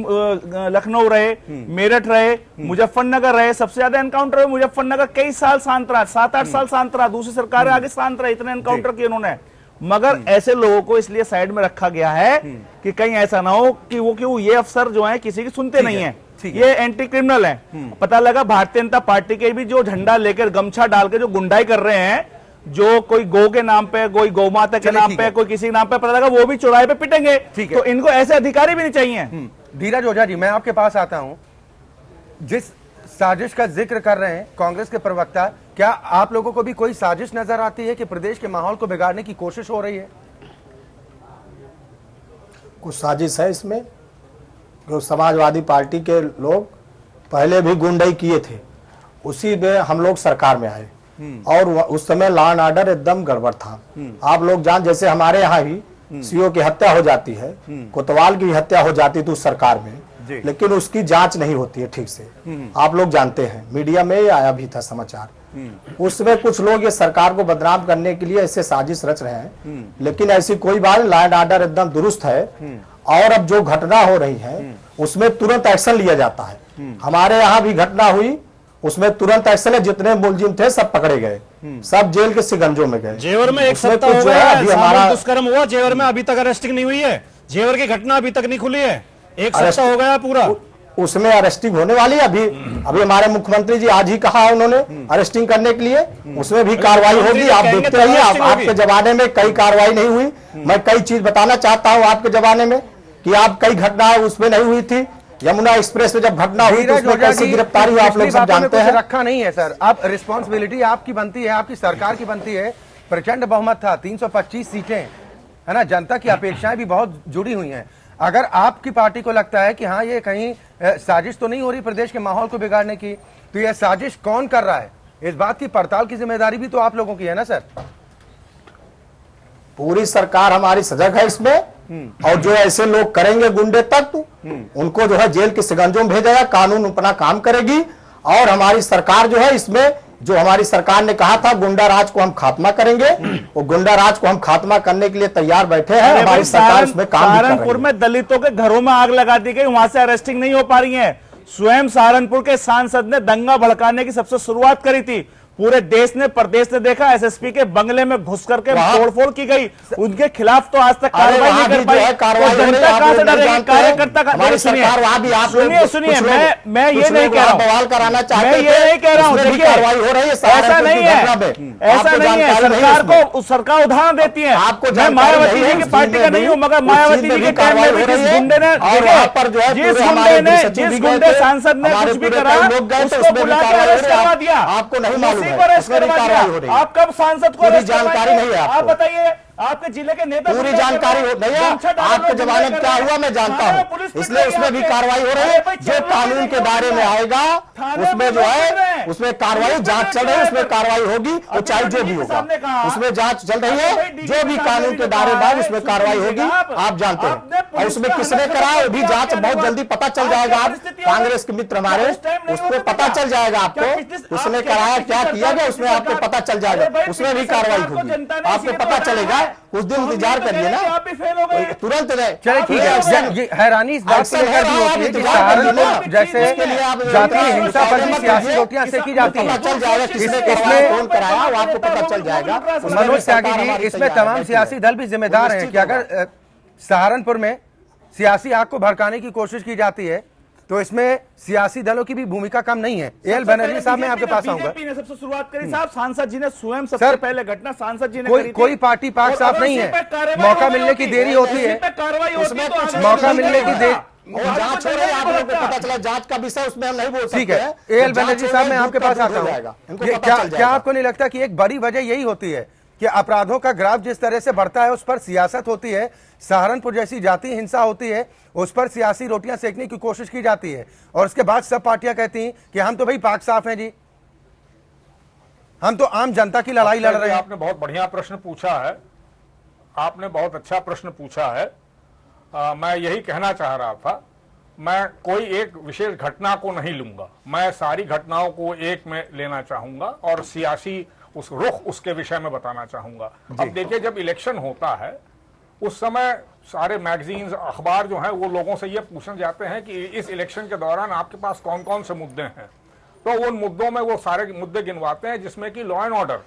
लखनऊ रहे, मेरठ रहे, मुजफ्फरनगर रहे, सबसे ज्यादा एनकाउंटर हुए मुजफ्फरनगर। कई साल शांत रहा, 7-8 साल शांत रहा, दूसरी सरकारें आगे शांत रहा, इतने एनकाउंटर किए उन्होंने। मगर ऐसे लोगों को इसलिए साइड में रखा गया है कि कहीं ऐसा ना हो कि वो ये अफसर जो है किसी की सुनते नहीं है, ये एंटी क्रिमिनल है। पता लगा भारतीय जनता पार्टी के भी जो झंडा लेकर गमछा डाल के जो गुंडाई कर रहे हैं, जो कोई गौ के नाम पे, कोई गौ माता के नाम पे, कोई किसी नाम पे, पता लगा वो भी चौराहे पे पिटेंगे। तो इनको ऐसे अधिकारी भी नहीं चाहिए। धीरज ओझा जी, मैं आपके पास आता हूं। जिस साजिश का जिक्र कर रहे हैं कांग्रेस के प्रवक्ता, क्या आप लोगों को भी कोई साजिश नजर आती है कि प्रदेश के माहौल को बिगाड़ने की कोशिश हो रही है? कुछ साजिश है इसमें। जो समाजवादी पार्टी के लोग पहले भी गुंडाई किए थे, उसी में हम लोग सरकार में आए और उस समय लॉ एंड ऑर्डर एकदम गड़बड़ था। आप लोग जान, जैसे हमारे यहाँ भी सीओ की हत्या हो जाती है, कोतवाल की हत्या हो जाती थी उस सरकार में, लेकिन उसकी जांच नहीं होती है ठीक से। आप लोग जानते हैं, मीडिया में आया भी था समाचार। उसमें कुछ लोग ये सरकार को बदनाम करने के लिए ऐसे साजिश रच रहे हैं, लेकिन ऐसी कोई बात, लॉ एंड ऑर्डर एकदम दुरुस्त है। और अब जो घटना हो रही है उसमें तुरंत एक्शन लिया जाता है। हमारे यहाँ भी घटना हुई, उसमें तुरंत एक्शन है। जितने मुलजिम थे सब पकड़े गए, सब जेल के शिकंजों में गए। जेवर में एक सप्ताह हो गया है, हमारा दुष्कर्म हुआ, जेवर में अभी तक अरेस्टिंग नहीं हुई है, जेवर की घटना अभी तक नहीं खुली है, एक सप्ताह हो गया पूरा। उसमें अरेस्टिंग होने वाली है। अभी हमारे मुख्यमंत्री जी आज ही कहा उन्होंने अरेस्टिंग करने के लिए, उसमें भी कार्रवाई होगी। आप देखते रहिए। आपके जमाने में कई कार्रवाई नहीं हुई। मैं कई चीज बताना चाहता हूँ आपके जमाने में कि आप कई घटना उसमें नहीं हुई थी। यमुना एक्सप्रेस में जब घटना हुई तो उसमें कैसे गिरफ्तारी हुई आप लोग सब जानते हैं। रखा नहीं है सर, अब रिस्पॉन्सिबिलिटी आपकी बनती है, आपकी सरकार की बनती है। प्रचंड बहुमत था, 325 सीटें है ना, जनता की अपेक्षाएं भी बहुत जुड़ी हुई हैं। अगर आपकी पार्टी को लगता है कि हाँ ये कहीं साजिश तो नहीं हो रही प्रदेश के माहौल को बिगाड़ने की, तो यह साजिश कौन कर रहा है, इस बात की पड़ताल की जिम्मेदारी भी तो आप लोगों की है ना सर। पूरी सरकार हमारी सजग है इसमें, और जो ऐसे लोग करेंगे गुंडे तत्व, उनको जो है जेल के शिकंजों में भेजेगा, कानून अपना काम करेगी। और हमारी सरकार जो है इसमें, जो हमारी सरकार ने कहा था गुंडा राज को हम खात्मा करेंगे, वो गुंडा राज को हम खात्मा करने के लिए तैयार बैठे हैं। हमारी सरकार उसमें काम भी कर रही है। सहारनपुर में दलितों के घरों में आग लगा दी गई, वहां से अरेस्टिंग नहीं हो पा रही है। स्वयं सहारनपुर के सांसद ने दंगा भड़काने की सबसे शुरुआत करी थी। पूरे देश ने, प्रदेश ने देखा, एसएसपी के बंगले में घुस करके तोड़फोड़ की गई, उनके खिलाफ तो आज तक कार्रवाई नहीं कर पाई। तो जनता कहां से डरेगी, कार्यकर्ता का? सुनिए सुनिए, मैं ये नहीं कह रहा हूं, मैं ये नहीं कह रहा हूं, देखिए ऐसा नहीं है, ऐसा नहीं है। सरकार को, सरकार उदाहरण देती है। मैं मायावती जी की पार्टी का नहीं हूं, मगर मायावती जी के टाइम में भी जिस गुंडे ने, जिस गुंडे सांसद ने कुछ भी करा, उसको बुला के अरेस्ट करवा दिया। आपको नहीं मालूम है, आप कब सांसद को जानकारी नहीं है? आप बताइए, आपके जिले के नेता पूरी जानकारी नहीं है। आपके जमाने में क्या हुआ मैं जानता हूँ, इसलिए उसमें भी कार्रवाई हो रही है। जो कानून के दायरे में आएगा उसमें जो है, उसमें कार्रवाई, जांच चल रही है, उसमें कार्रवाई होगी, वो चाहे जो भी होगा, उसमें जांच चल रही है। जो भी कानून के दायरे में आएगा उसमें कार्रवाई होगी, आप जानते हैं। और उसमें किसने करा वो भी जांच बहुत जल्दी पता चल जाएगा। आप कांग्रेस के मित्र हमारे, उसमें पता चल जाएगा आपको उसने कराया, क्या किया गया, उसमें आपको पता चल जाएगा। उसमें भी कार्रवाई होगी, आपको पता चलेगा। कुछ दिन इंतजार करिए ना, तुरंत चलिए ठीक है। ये हैरानी इस बात से लेकर भी होती है कि सहारनपुर जैसे जातीय हिंसा पर भी सियासी रोटियां सेकी जाती हैं। इसमें आपको पता चल जाएगा। मनोज त्यागी जी, इसमें तमाम सियासी दल भी जिम्मेदार हैं कि अगर सहारनपुर में सियासी आग को भड़काने की कोशिश की जाती है तो इसमें सियासी दलों की भी भूमिका कम नहीं है। एल बनर्जी साहब, मैं आपके पास आऊंगा। बीजेपी ने सबसे शुरुआत करी साहब, सांसद जी ने स्वयं सबसे पहले घटना सांसद जी ने कोई पार्टी पाक साफ नहीं है। मौका मिलने की देरी होती है, मौका मिलने की देरी, जांच हो रही है, आप लोगों को पता चला जांच का विषय, उसमें हम नहीं बोल सकते। ठीक है, एल बनर्जी साहब, मैं आपके पास आता हूँ। क्या आपको नहीं लगता कि एक बड़ी वजह यही होती है कि अपराधों का ग्राफ जिस तरह से बढ़ता है उस पर सियासत होती है, सहारनपुर जैसी जातीय हिंसा होती है, उस पर सियासी रोटियां सेकने की कोशिश की जाती है, और उसके बाद सब पार्टियां कहती हैं कि हम तो भाई पाक साफ हैं जी, हम तो आम जनता की लड़ाई लड़ रहे हैं। आपने बहुत बढ़िया प्रश्न पूछा है, आपने बहुत अच्छा प्रश्न पूछा है। मैं यही कहना चाह रहा था, मैं कोई एक विशेष घटना को नहीं लूंगा, मैं सारी घटनाओं को एक में लेना चाहूंगा और सियासी उस रुख उसके विषय में बताना चाहूंगा। अब देखिए, जब इलेक्शन होता है उस समय सारे मैगजीन्स, अखबार जो हैं वो लोगों से ये पूछने जाते हैं कि इस इलेक्शन के दौरान आपके पास कौन कौन से मुद्दे हैं। तो उन मुद्दों में वो सारे मुद्दे गिनवाते हैं जिसमें कि लॉ एंड ऑर्डर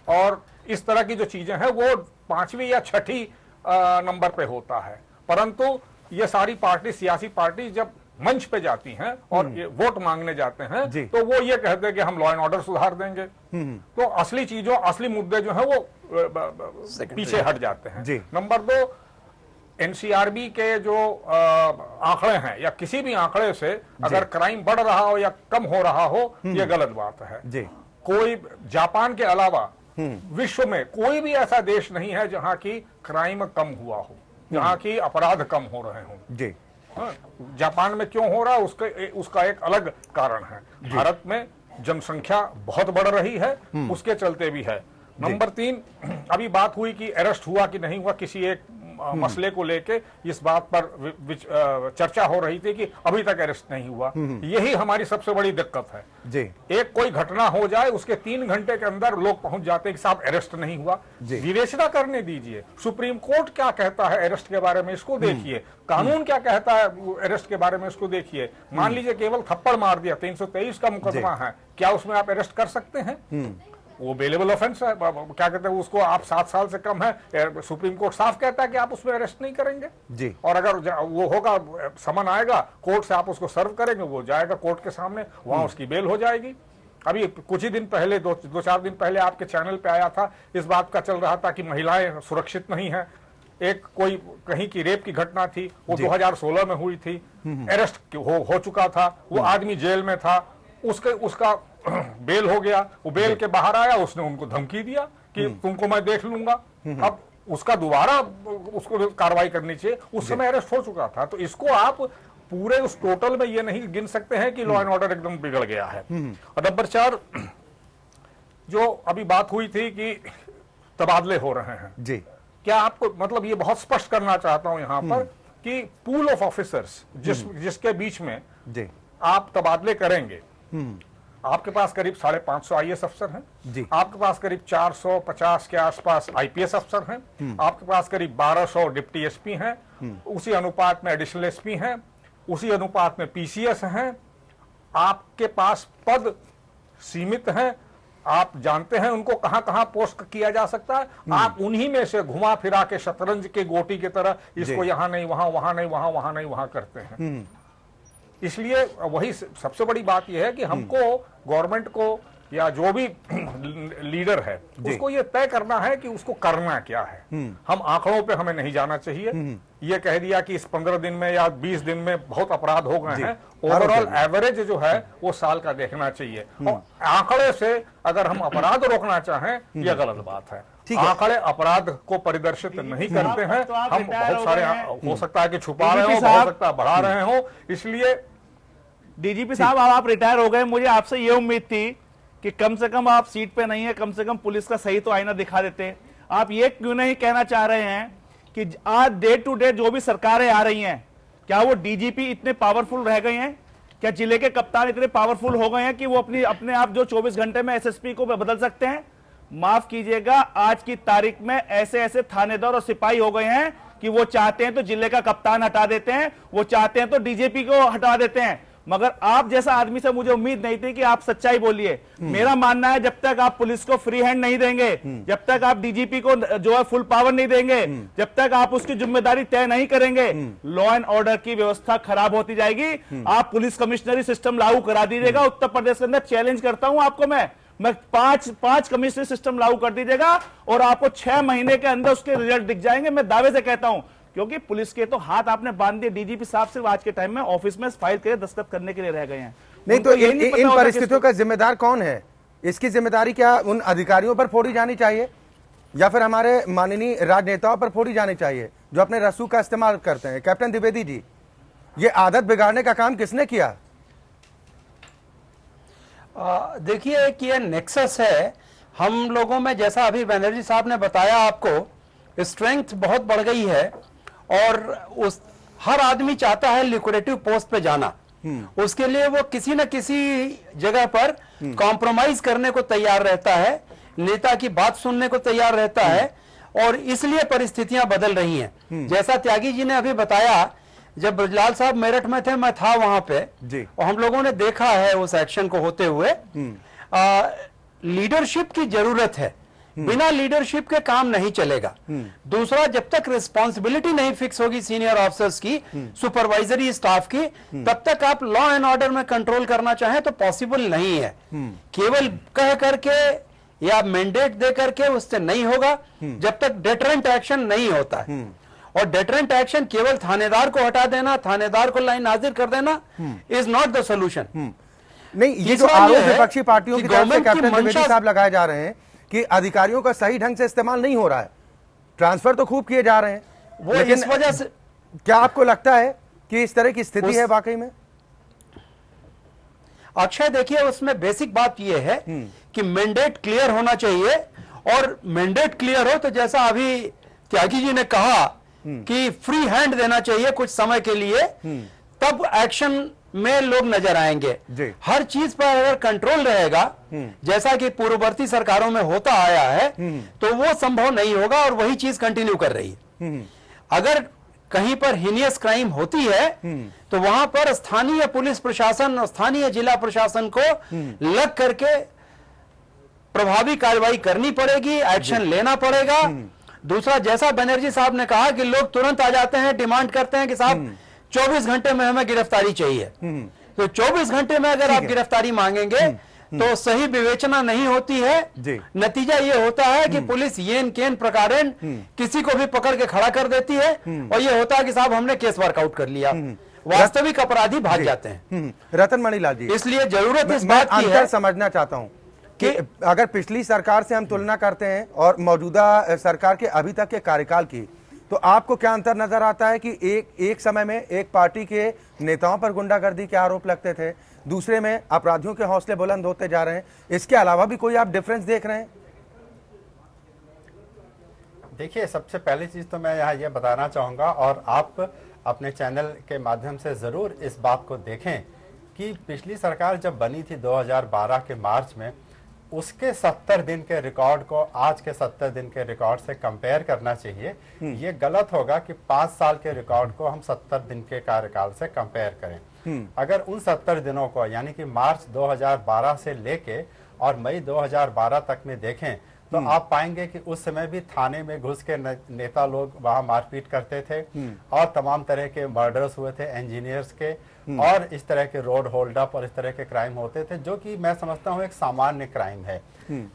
और इस तरह की जो चीजें हैं वो 5वीं या 6ठी नंबर पे होता है। परंतु ये सारी पार्टी, सियासी पार्टी जब मंच पे जाती हैं और ये वोट मांगने जाते हैं तो वो ये कहते हैं कि हम लॉ एंड ऑर्डर सुधार देंगे। तो असली चीजों, असली मुद्दे जो है वो पीछे हट जाते हैं। नंबर 2, एनसीआरबी के जो आंकड़े हैं या किसी भी आंकड़े से अगर क्राइम बढ़ रहा हो या कम हो रहा हो, ये गलत बात है। कोई जापान के अलावा विश्व में कोई भी ऐसा देश नहीं है जहां की क्राइम कम हुआ हो, जहां की अपराध कम हो रहे हों। जापान में क्यों हो रहा है उसका एक अलग कारण है। भारत में जनसंख्या बहुत बढ़ रही है, उसके चलते भी है। नंबर 3, अभी बात हुई कि अरेस्ट हुआ कि नहीं हुआ किसी एक मसले को लेके, इस बात पर चर्चा हो रही थी कि अभी तक अरेस्ट नहीं हुआ। यही हमारी सबसे बड़ी दिक्कत है जी। एक कोई घटना हो जाए, उसके 3 घंटे के अंदर लोग पहुंच जाते हैं कि साहब अरेस्ट नहीं हुआ। विवेचना करने दीजिए, सुप्रीम कोर्ट क्या कहता है अरेस्ट के बारे में, इसको देखिए। कानून क्या कहता है अरेस्ट के बारे में, इसको देखिए। मान लीजिए केवल थप्पड़ मार दिया, 323 का मुकदमा है, क्या उसमें आप अरेस्ट कर सकते हैं? वो बेलेबल ऑफेंस है, क्या कहते हैं उसको, आप 7 साल से कम है, सुप्रीम कोर्ट साफ कहता है कि आप उसमें अरेस्ट नहीं करेंगे जी। और अगर वो होगा, समन आएगा कोर्ट से, आप उसको सर्व करेंगे, वो जाएगा कोर्ट के सामने, वहां उसकी बेल हो जाएगी। अभी कुछ ही दिन पहले, 2-4 दिन पहले आपके चैनल पे आया था, इस बात का चल रहा था कि महिलाएं सुरक्षित नहीं है। एक कोई कहीं की रेप की घटना थी, वो 2016 में हुई थी, अरेस्ट हो चुका था, वो आदमी जेल में था, उसका बेल हो गया, वो बेल के बाहर आया, उसने उनको धमकी दिया कि तुमको मैं देख लूंगा। अब उसका दोबारा उसको कार्रवाई करनी चाहिए। उस समय अरेस्ट हो चुका था। तो इसको आप पूरे उस टोटल में ये नहीं गिन सकते हैं कि लॉ एंड ऑर्डर एकदम बिगड़ गया है। और नंबर 4, जो अभी बात हुई थी कि तबादले हो रहे हैं जी, क्या आपको मतलब ये बहुत स्पष्ट करना चाहता हूं यहां पर कि पूल ऑफ ऑफिसर्स जिसके बीच में जी आप तबादले करेंगे, आपके पास करीब 550 आईएएस अफसर हैं जी, आपके पास करीब 450 के आसपास आईपीएस अफसर हैं, आपके पास करीब 1200 डिप्टी एसपी हैं, उसी अनुपात में एडिशनल एसपी हैं, उसी अनुपात में पीसीएस हैं। आपके पास पद सीमित हैं, आप जानते हैं उनको कहां कहां पोस्ट किया जा सकता है। आप उन्हीं में से घुमा फिरा के शतरंज के गोटी की तरह इसको यहां नहीं वहां, वहां नहीं वहां, वहां नहीं वहां करते हैं। इसलिए वही सबसे बड़ी बात यह है कि हमको गवर्नमेंट को या जो भी लीडर है उसको ये तय करना है कि उसको करना क्या है। हम आंकड़ों पे हमें नहीं जाना चाहिए। ये कह दिया कि इस 15 दिन में या 20 दिन में बहुत अपराध हो गए हैं, ओवरऑल एवरेज जो है वो साल का देखना चाहिए। और आंकड़े से अगर हम अपराध रोकना चाहें, यह गलत बात है। आंकड़े अपराध को परिदर्शित नहीं करते हैं। हम बहुत सारे हो सकता है कि छुपा रहे हो, हो सकता है बढ़ा रहे हो। इसलिए डीजीपी साहब, आप रिटायर हो गए, मुझे आपसे ये उम्मीद थी कि कम से कम आप सीट पे नहीं है, कम से कम पुलिस का सही तो आईना दिखा देते। आप ये क्यों नहीं कहना चाह रहे हैं कि आज डे टू डे जो भी सरकारें आ रही हैं, क्या वो डीजीपी इतने पावरफुल रह गए हैं? क्या जिले के कप्तान इतने पावरफुल हो गए हैं कि वो अपने आप जो 24 घंटे में एसएसपी को बदल सकते हैं? माफ कीजिएगा, आज की तारीख में ऐसे ऐसे थानेदार और सिपाही हो गए हैं कि वो चाहते हैं तो जिले का कप्तान हटा देते हैं, वो चाहते हैं तो डीजीपी को हटा देते हैं। मगर आप जैसा आदमी से मुझे उम्मीद नहीं थी कि आप सच्चाई बोलिए। मेरा मानना है, जब तक आप पुलिस को फ्री हैंड नहीं देंगे, जब तक आप डीजीपी को जो है फुल पावर नहीं देंगे, जब तक आप उसकी जिम्मेदारी तय नहीं करेंगे, लॉ एंड ऑर्डर की व्यवस्था खराब होती जाएगी। आप पुलिस कमिश्नरी सिस्टम लागू करा दीजिएगा उत्तर प्रदेश के अंदर। चैलेंज करता हूं आपको मैं 5 कमिश्नरी सिस्टम लागू कर दीजिएगा और आपको 6 महीने के अंदर उसके रिजल्ट दिख जाएंगे। मैं दावे से कहता हूं, क्योंकि पुलिस के तो हाथ आपने बांध दिए। डीजीपी साहब सिर्फ आज के टाइम में ऑफिस में फाइल के दस्तखत करने के लिए रह गए हैं। नहीं तो इन परिस्थितियों का जिम्मेदार कौन है? इसकी जिम्मेदारी क्या उन अधिकारियों पर फोड़ी जानी चाहिए या फिर हमारे माननीय राजनेताओं पर फोड़ी जानी चाहिए जो अपने रस्सू का इस्तेमाल करते हैं? कैप्टन द्विवेदी जी, ये आदत बिगाड़ने का काम किसने किया? देखिए कि ये नेक्सस है हम लोगों में, जैसा अभी बनर्जी साहब ने बताया आपको, स्ट्रेंथ बहुत बढ़ गई है और उस हर आदमी चाहता है लिक्विडेटिव पोस्ट पे जाना। उसके लिए वो किसी न किसी जगह पर कॉम्प्रोमाइज करने को तैयार रहता है, नेता की बात सुनने को तैयार रहता है और इसलिए परिस्थितियां बदल रही हैं। जैसा त्यागी जी ने अभी बताया, जब ब्रजलाल साहब मेरठ में थे, मैं था वहां पे और हम लोगों ने देखा है उस एक्शन को होते हुए। लीडरशिप की जरूरत है, बिना लीडरशिप के काम नहीं चलेगा। दूसरा, जब तक रिस्पॉन्सिबिलिटी नहीं फिक्स होगी सीनियर ऑफिसर्स की, सुपरवाइजरी स्टाफ की, तब तक आप लॉ एंड ऑर्डर में कंट्रोल करना चाहें तो पॉसिबल नहीं है। केवल कह करके या मैंडेट दे करके उससे नहीं होगा जब तक डेटरेंट एक्शन नहीं होता है। और डेटरेंट एक्शन केवल थानेदार को हटा देना, थानेदार को लाइन हाजिर कर देना इज नॉट द सोल्यूशन। नहीं, ये जो आरोप विपक्षी पार्टियों की तरफ से कैप्टन द्विवेदी साहब लगाए जा रहे हैं कि अधिकारियों का सही ढंग से इस्तेमाल नहीं हो रहा है, ट्रांसफर तो खूब किए जा रहे हैं, वो लेकिन इस वजह से क्या आपको लगता है कि इस तरह की स्थिति है वाकई में? अक्षय, देखिए उसमें बेसिक बात यह है कि मैंडेट क्लियर होना चाहिए और मैंडेट क्लियर हो तो जैसा अभी त्यागी जी ने कहा कि फ्री हैंड देना चाहिए कुछ समय के लिए, तब एक्शन में लोग नजर आएंगे। हर चीज पर अगर कंट्रोल रहेगा, जैसा कि पूर्ववर्ती सरकारों में होता आया है, तो वो संभव नहीं होगा और वही चीज कंटिन्यू कर रही है। अगर कहीं पर हीनियस क्राइम होती है तो वहां पर स्थानीय पुलिस प्रशासन और स्थानीय जिला प्रशासन को लग करके प्रभावी कार्रवाई करनी पड़ेगी, एक्शन लेना पड़ेगा। दूसरा, जैसा बनर्जी साहब ने कहा कि लोग तुरंत आ जाते हैं, डिमांड करते हैं कि साहब 24 घंटे में हमें गिरफ्तारी चाहिए। तो 24 घंटे में अगर आप गिरफ्तारी मांगेंगे तो सही विवेचना नहीं होती है। नतीजा ये होता है कि पुलिस येन केन प्रकारेण किसी को भी पकड़ के खड़ा कर देती है और ये होता है कि साहब हमने केस वर्कआउट कर लिया। वास्तविक अपराधी भाग जाते हैं। रतन मणिलाल जी, इसलिए जरूरत इस बात की है, अंतर समझना चाहता हूं कि अगर पिछली सरकार से हम तुलना करते हैं और मौजूदा सरकार के अभी तक के कार्यकाल की, तो आपको क्या अंतर नजर आता है कि एक समय में एक पार्टी के नेताओं पर गुंडागर्दी के आरोप लगते थे, दूसरे में अपराधियों के हौसले बुलंद होते जा रहे हैं, इसके अलावा भी कोई आप डिफरेंस देख रहे हैं? देखिए, सबसे पहली चीज तो मैं यहाँ ये बताना चाहूँगा और आप अपने चैनल के माध्यम से ज़रूर इस बात को देखें कि पिछली सरकार जब बनी थी 2012 के मार्च में, उसके 70 दिन के रिकॉर्ड को आज के 70 दिन के रिकॉर्ड से कंपेयर करना चाहिए। ये गलत होगा कि 5 साल के रिकॉर्ड को हम 70 दिन के कार्यकाल से कंपेयर करें। अगर उन 70 दिनों को यानी कि मार्च 2012 से लेके और मई 2012 तक में देखें तो आप पाएंगे कि उस समय भी थाने में घुस के नेता लोग वहां मारपीट करते थे और तमाम तरह के मर्डर्स हुए थे इंजीनियर्स के, और इस तरह के रोड होल्ड अप और इस तरह के क्राइम होते थे, जो कि मैं समझता हूं एक सामान्य क्राइम है।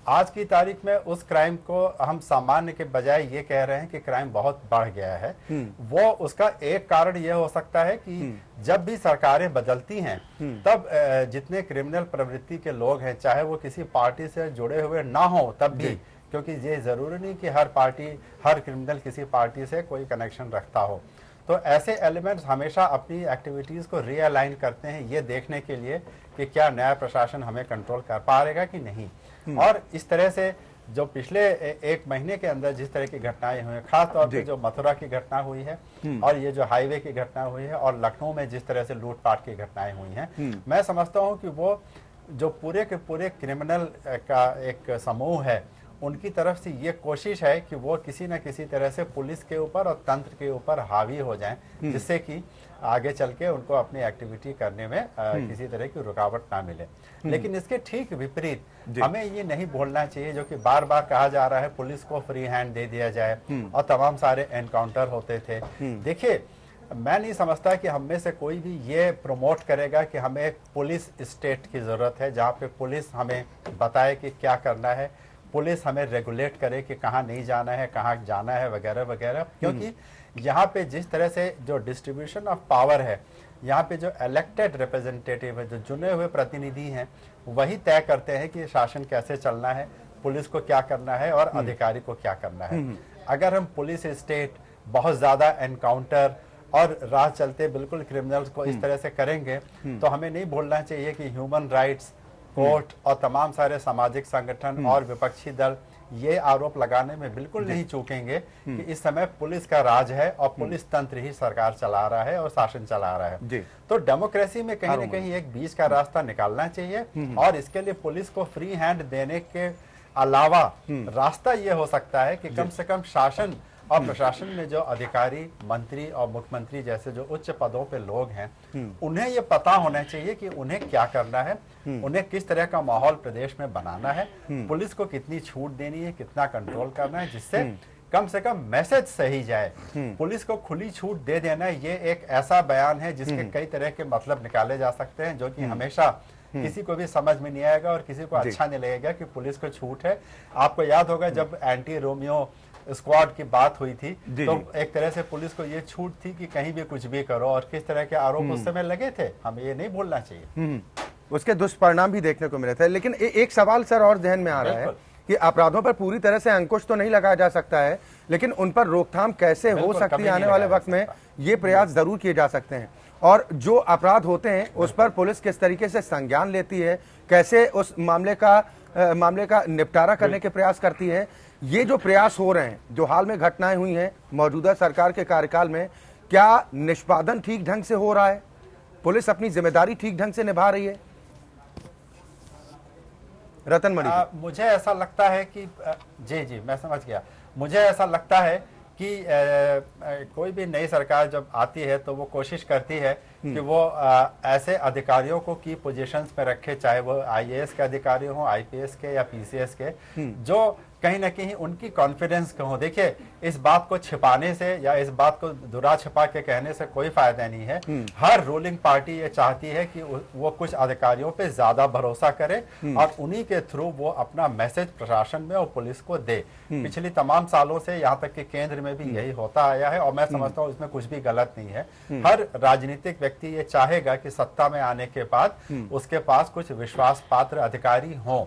आज की तारीख में उस क्राइम को हम सामान्य के बजाय ये कह रहे हैं कि क्राइम बहुत बढ़ गया है। वो उसका एक कारण यह हो सकता है कि जब भी सरकारें बदलती हैं तब जितने क्रिमिनल प्रवृत्ति के लोग हैं, चाहे वो किसी पार्टी से जुड़े हुए ना हो तब भी, क्योंकि ये जरूरी नहीं कि हर क्रिमिनल किसी पार्टी से कोई कनेक्शन रखता हो, तो ऐसे एलिमेंट्स हमेशा अपनी एक्टिविटीज को रीअलाइन करते हैं ये देखने के लिए कि क्या न्याय प्रशासन हमें कंट्रोल कर पाएगा कि नहीं। और इस तरह से जो पिछले एक महीने के अंदर जिस तरह की घटनाएं हुई, खास तौर पे जो मथुरा की घटना हुई है और ये जो हाईवे की घटना हुई है और लखनऊ में जिस तरह से लूटपाट की घटनाएं हुई हैं, मैं समझता हूं कि वो जो पूरे के पूरे क्रिमिनल का एक समूह है, उनकी तरफ से ये कोशिश है कि वो किसी न किसी तरह से पुलिस के ऊपर और तंत्र के ऊपर हावी हो जाएं, जिससे कि आगे चल के उनको अपनी एक्टिविटी करने में किसी तरह की रुकावट ना मिले। लेकिन इसके ठीक विपरीत हमें ये नहीं बोलना चाहिए जो कि बार बार कहा जा रहा है पुलिस को फ्री हैंड दे दिया जाए और तमाम सारे एनकाउंटर होते थे। देखिए, मैं नहीं समझता कि हम में से कोई भी ये प्रमोट करेगा कि हमें एक पुलिस स्टेट की जरूरत है जहाँ पे पुलिस हमें बताए कि क्या करना है, पुलिस हमें रेगुलेट करे कि कहाँ नहीं जाना है, कहाँ जाना है, वगैरह वगैरह। क्योंकि यहाँ पे जिस तरह से जो डिस्ट्रीब्यूशन ऑफ पावर है, यहाँ पे जो इलेक्टेड रिप्रेजेंटेटिव है, जो चुने हुए प्रतिनिधि हैं, वही तय करते हैं कि शासन कैसे चलना है, पुलिस को क्या करना है और अधिकारी को क्या करना है। अगर हम पुलिस स्टेट बहुत ज्यादा एनकाउंटर और राह चलते बिल्कुल क्रिमिनल्स को इस तरह से करेंगे तो हमें नहीं भूलना चाहिए कि ह्यूमन राइट्स, कोर्ट और तमाम सारे सामाजिक संगठन और विपक्षी दल ये आरोप लगाने में बिल्कुल नहीं चूकेंगे कि इस समय पुलिस का राज है और पुलिस तंत्र ही सरकार चला रहा है और शासन चला रहा है। तो डेमोक्रेसी में कहीं न कहीं एक बीच का रास्ता निकालना चाहिए और इसके लिए पुलिस को फ्री हैंड देने के अलावा रास्ता ये हो सकता है कि कम से कम शासन और प्रशासन में जो अधिकारी, मंत्री और मुख्यमंत्री जैसे जो उच्च पदों पे लोग हैं, उन्हें ये पता होना चाहिए कि उन्हें क्या करना है, उन्हें किस तरह का माहौल प्रदेश में बनाना है, पुलिस को कितनी छूट देनी है, कितना कंट्रोल करना है, जिससे कम से कम मैसेज सही जाए। पुलिस को खुली छूट दे देना ये एक ऐसा बयान है जिसके कई तरह के मतलब निकाले जा सकते हैं, जो कि हमेशा किसी को भी समझ में नहीं आएगा और किसी को अच्छा नहीं लगेगा कि पुलिस को छूट है। आपको याद होगा जब एंटी रोमियो स्क्वाड की बात हुई थी तो एक तरह से पुलिस को ये छूट थी कि कहीं भी कुछ भी करो, और किस तरह के आरोप उस समय लगे थे, हमें ये नहीं भूलना चाहिए। उसके दुष्परिणाम भी देखने को मिले थे। लेकिन एक सवाल सर और जहन में आ रहा है कि अपराधों पर पूरी तरह से अंकुश तो नहीं लगाया जा सकता है, लेकिन उन पर रोकथाम कैसे हो सकती है आने वाले वक्त में, ये प्रयास जरूर किए जा सकते हैं। और जो अपराध होते हैं उस पर पुलिस किस तरीके से संज्ञान लेती है, कैसे उस मामले का निपटारा करने के प्रयास करती है, ये जो प्रयास हो रहे हैं, जो हाल में घटनाएं हुई हैं मौजूदा सरकार के कार्यकाल में, क्या निष्पादन ठीक ढंग से हो रहा है, पुलिस अपनी जिम्मेदारी ठीक ढंग से निभा रही है? रतन मणि, मुझे ऐसा लगता है कि जी मैं समझ गया। मुझे ऐसा लगता है कि कोई भी नई सरकार जब आती है तो वो कोशिश करती है कि वो ऐसे अधिकारियों को की पोजीशंस में रखे, चाहे वो आईएएस के अधिकारी हो, आईपीएस के या पीसीएस के, जो कहीं ना कहीं उनकी कॉन्फिडेंस के हो। देखिए, इस बात को छिपाने से या इस बात को दुरा छिपा के कहने से कोई फायदा नहीं है। हर रूलिंग पार्टी ये चाहती है कि वो कुछ अधिकारियों पे ज्यादा भरोसा करे और उन्हीं के थ्रू वो अपना मैसेज प्रशासन में और पुलिस को दे। पिछली तमाम सालों से यहाँ तक कि केंद्र में भी यही होता आया है और मैं समझता हूँ इसमें कुछ भी गलत नहीं है। हर राजनीतिक व्यक्ति ये चाहेगा कि सत्ता में आने के बाद उसके पास कुछ विश्वास पात्र अधिकारी हों।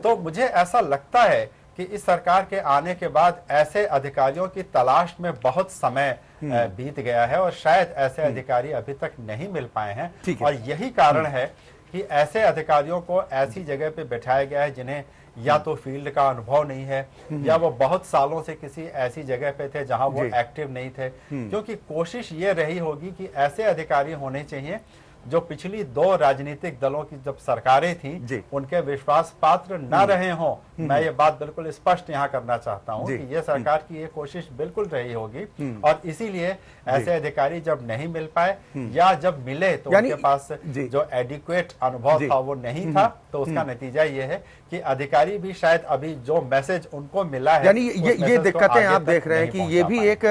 तो मुझे ऐसा लगता है कि इस सरकार के आने के बाद ऐसे अधिकारियों की तलाश में बहुत समय बीत गया है और शायद ऐसे अधिकारी अभी तक नहीं मिल पाए हैं। और यही कारण है कि ऐसे अधिकारियों को ऐसी जगह पे बैठाया गया है जिन्हें या तो फील्ड का अनुभव नहीं है या वो बहुत सालों से किसी ऐसी जगह पे थे जहां वो एक्टिव नहीं थे। क्योंकि कोशिश ये रही होगी कि ऐसे अधिकारी होने चाहिए जो पिछली 2 राजनीतिक दलों की जब सरकारें थी उनके विश्वास पात्र न रहे हों। मैं ये बात बिल्कुल स्पष्ट यहाँ करना चाहता हूँ कि ये सरकार की ये कोशिश बिल्कुल रही होगी और इसीलिए ऐसे अधिकारी जब नहीं मिल पाए या जब मिले तो उनके पास जो एडिक्वेट अनुभव था वो नहीं था, तो उसका नतीजा ये है कि अधिकारी भी शायद अभी जो मैसेज उनको मिला है, यानी ये दिक्कतें आप देख रहे हैं कि ये भी एक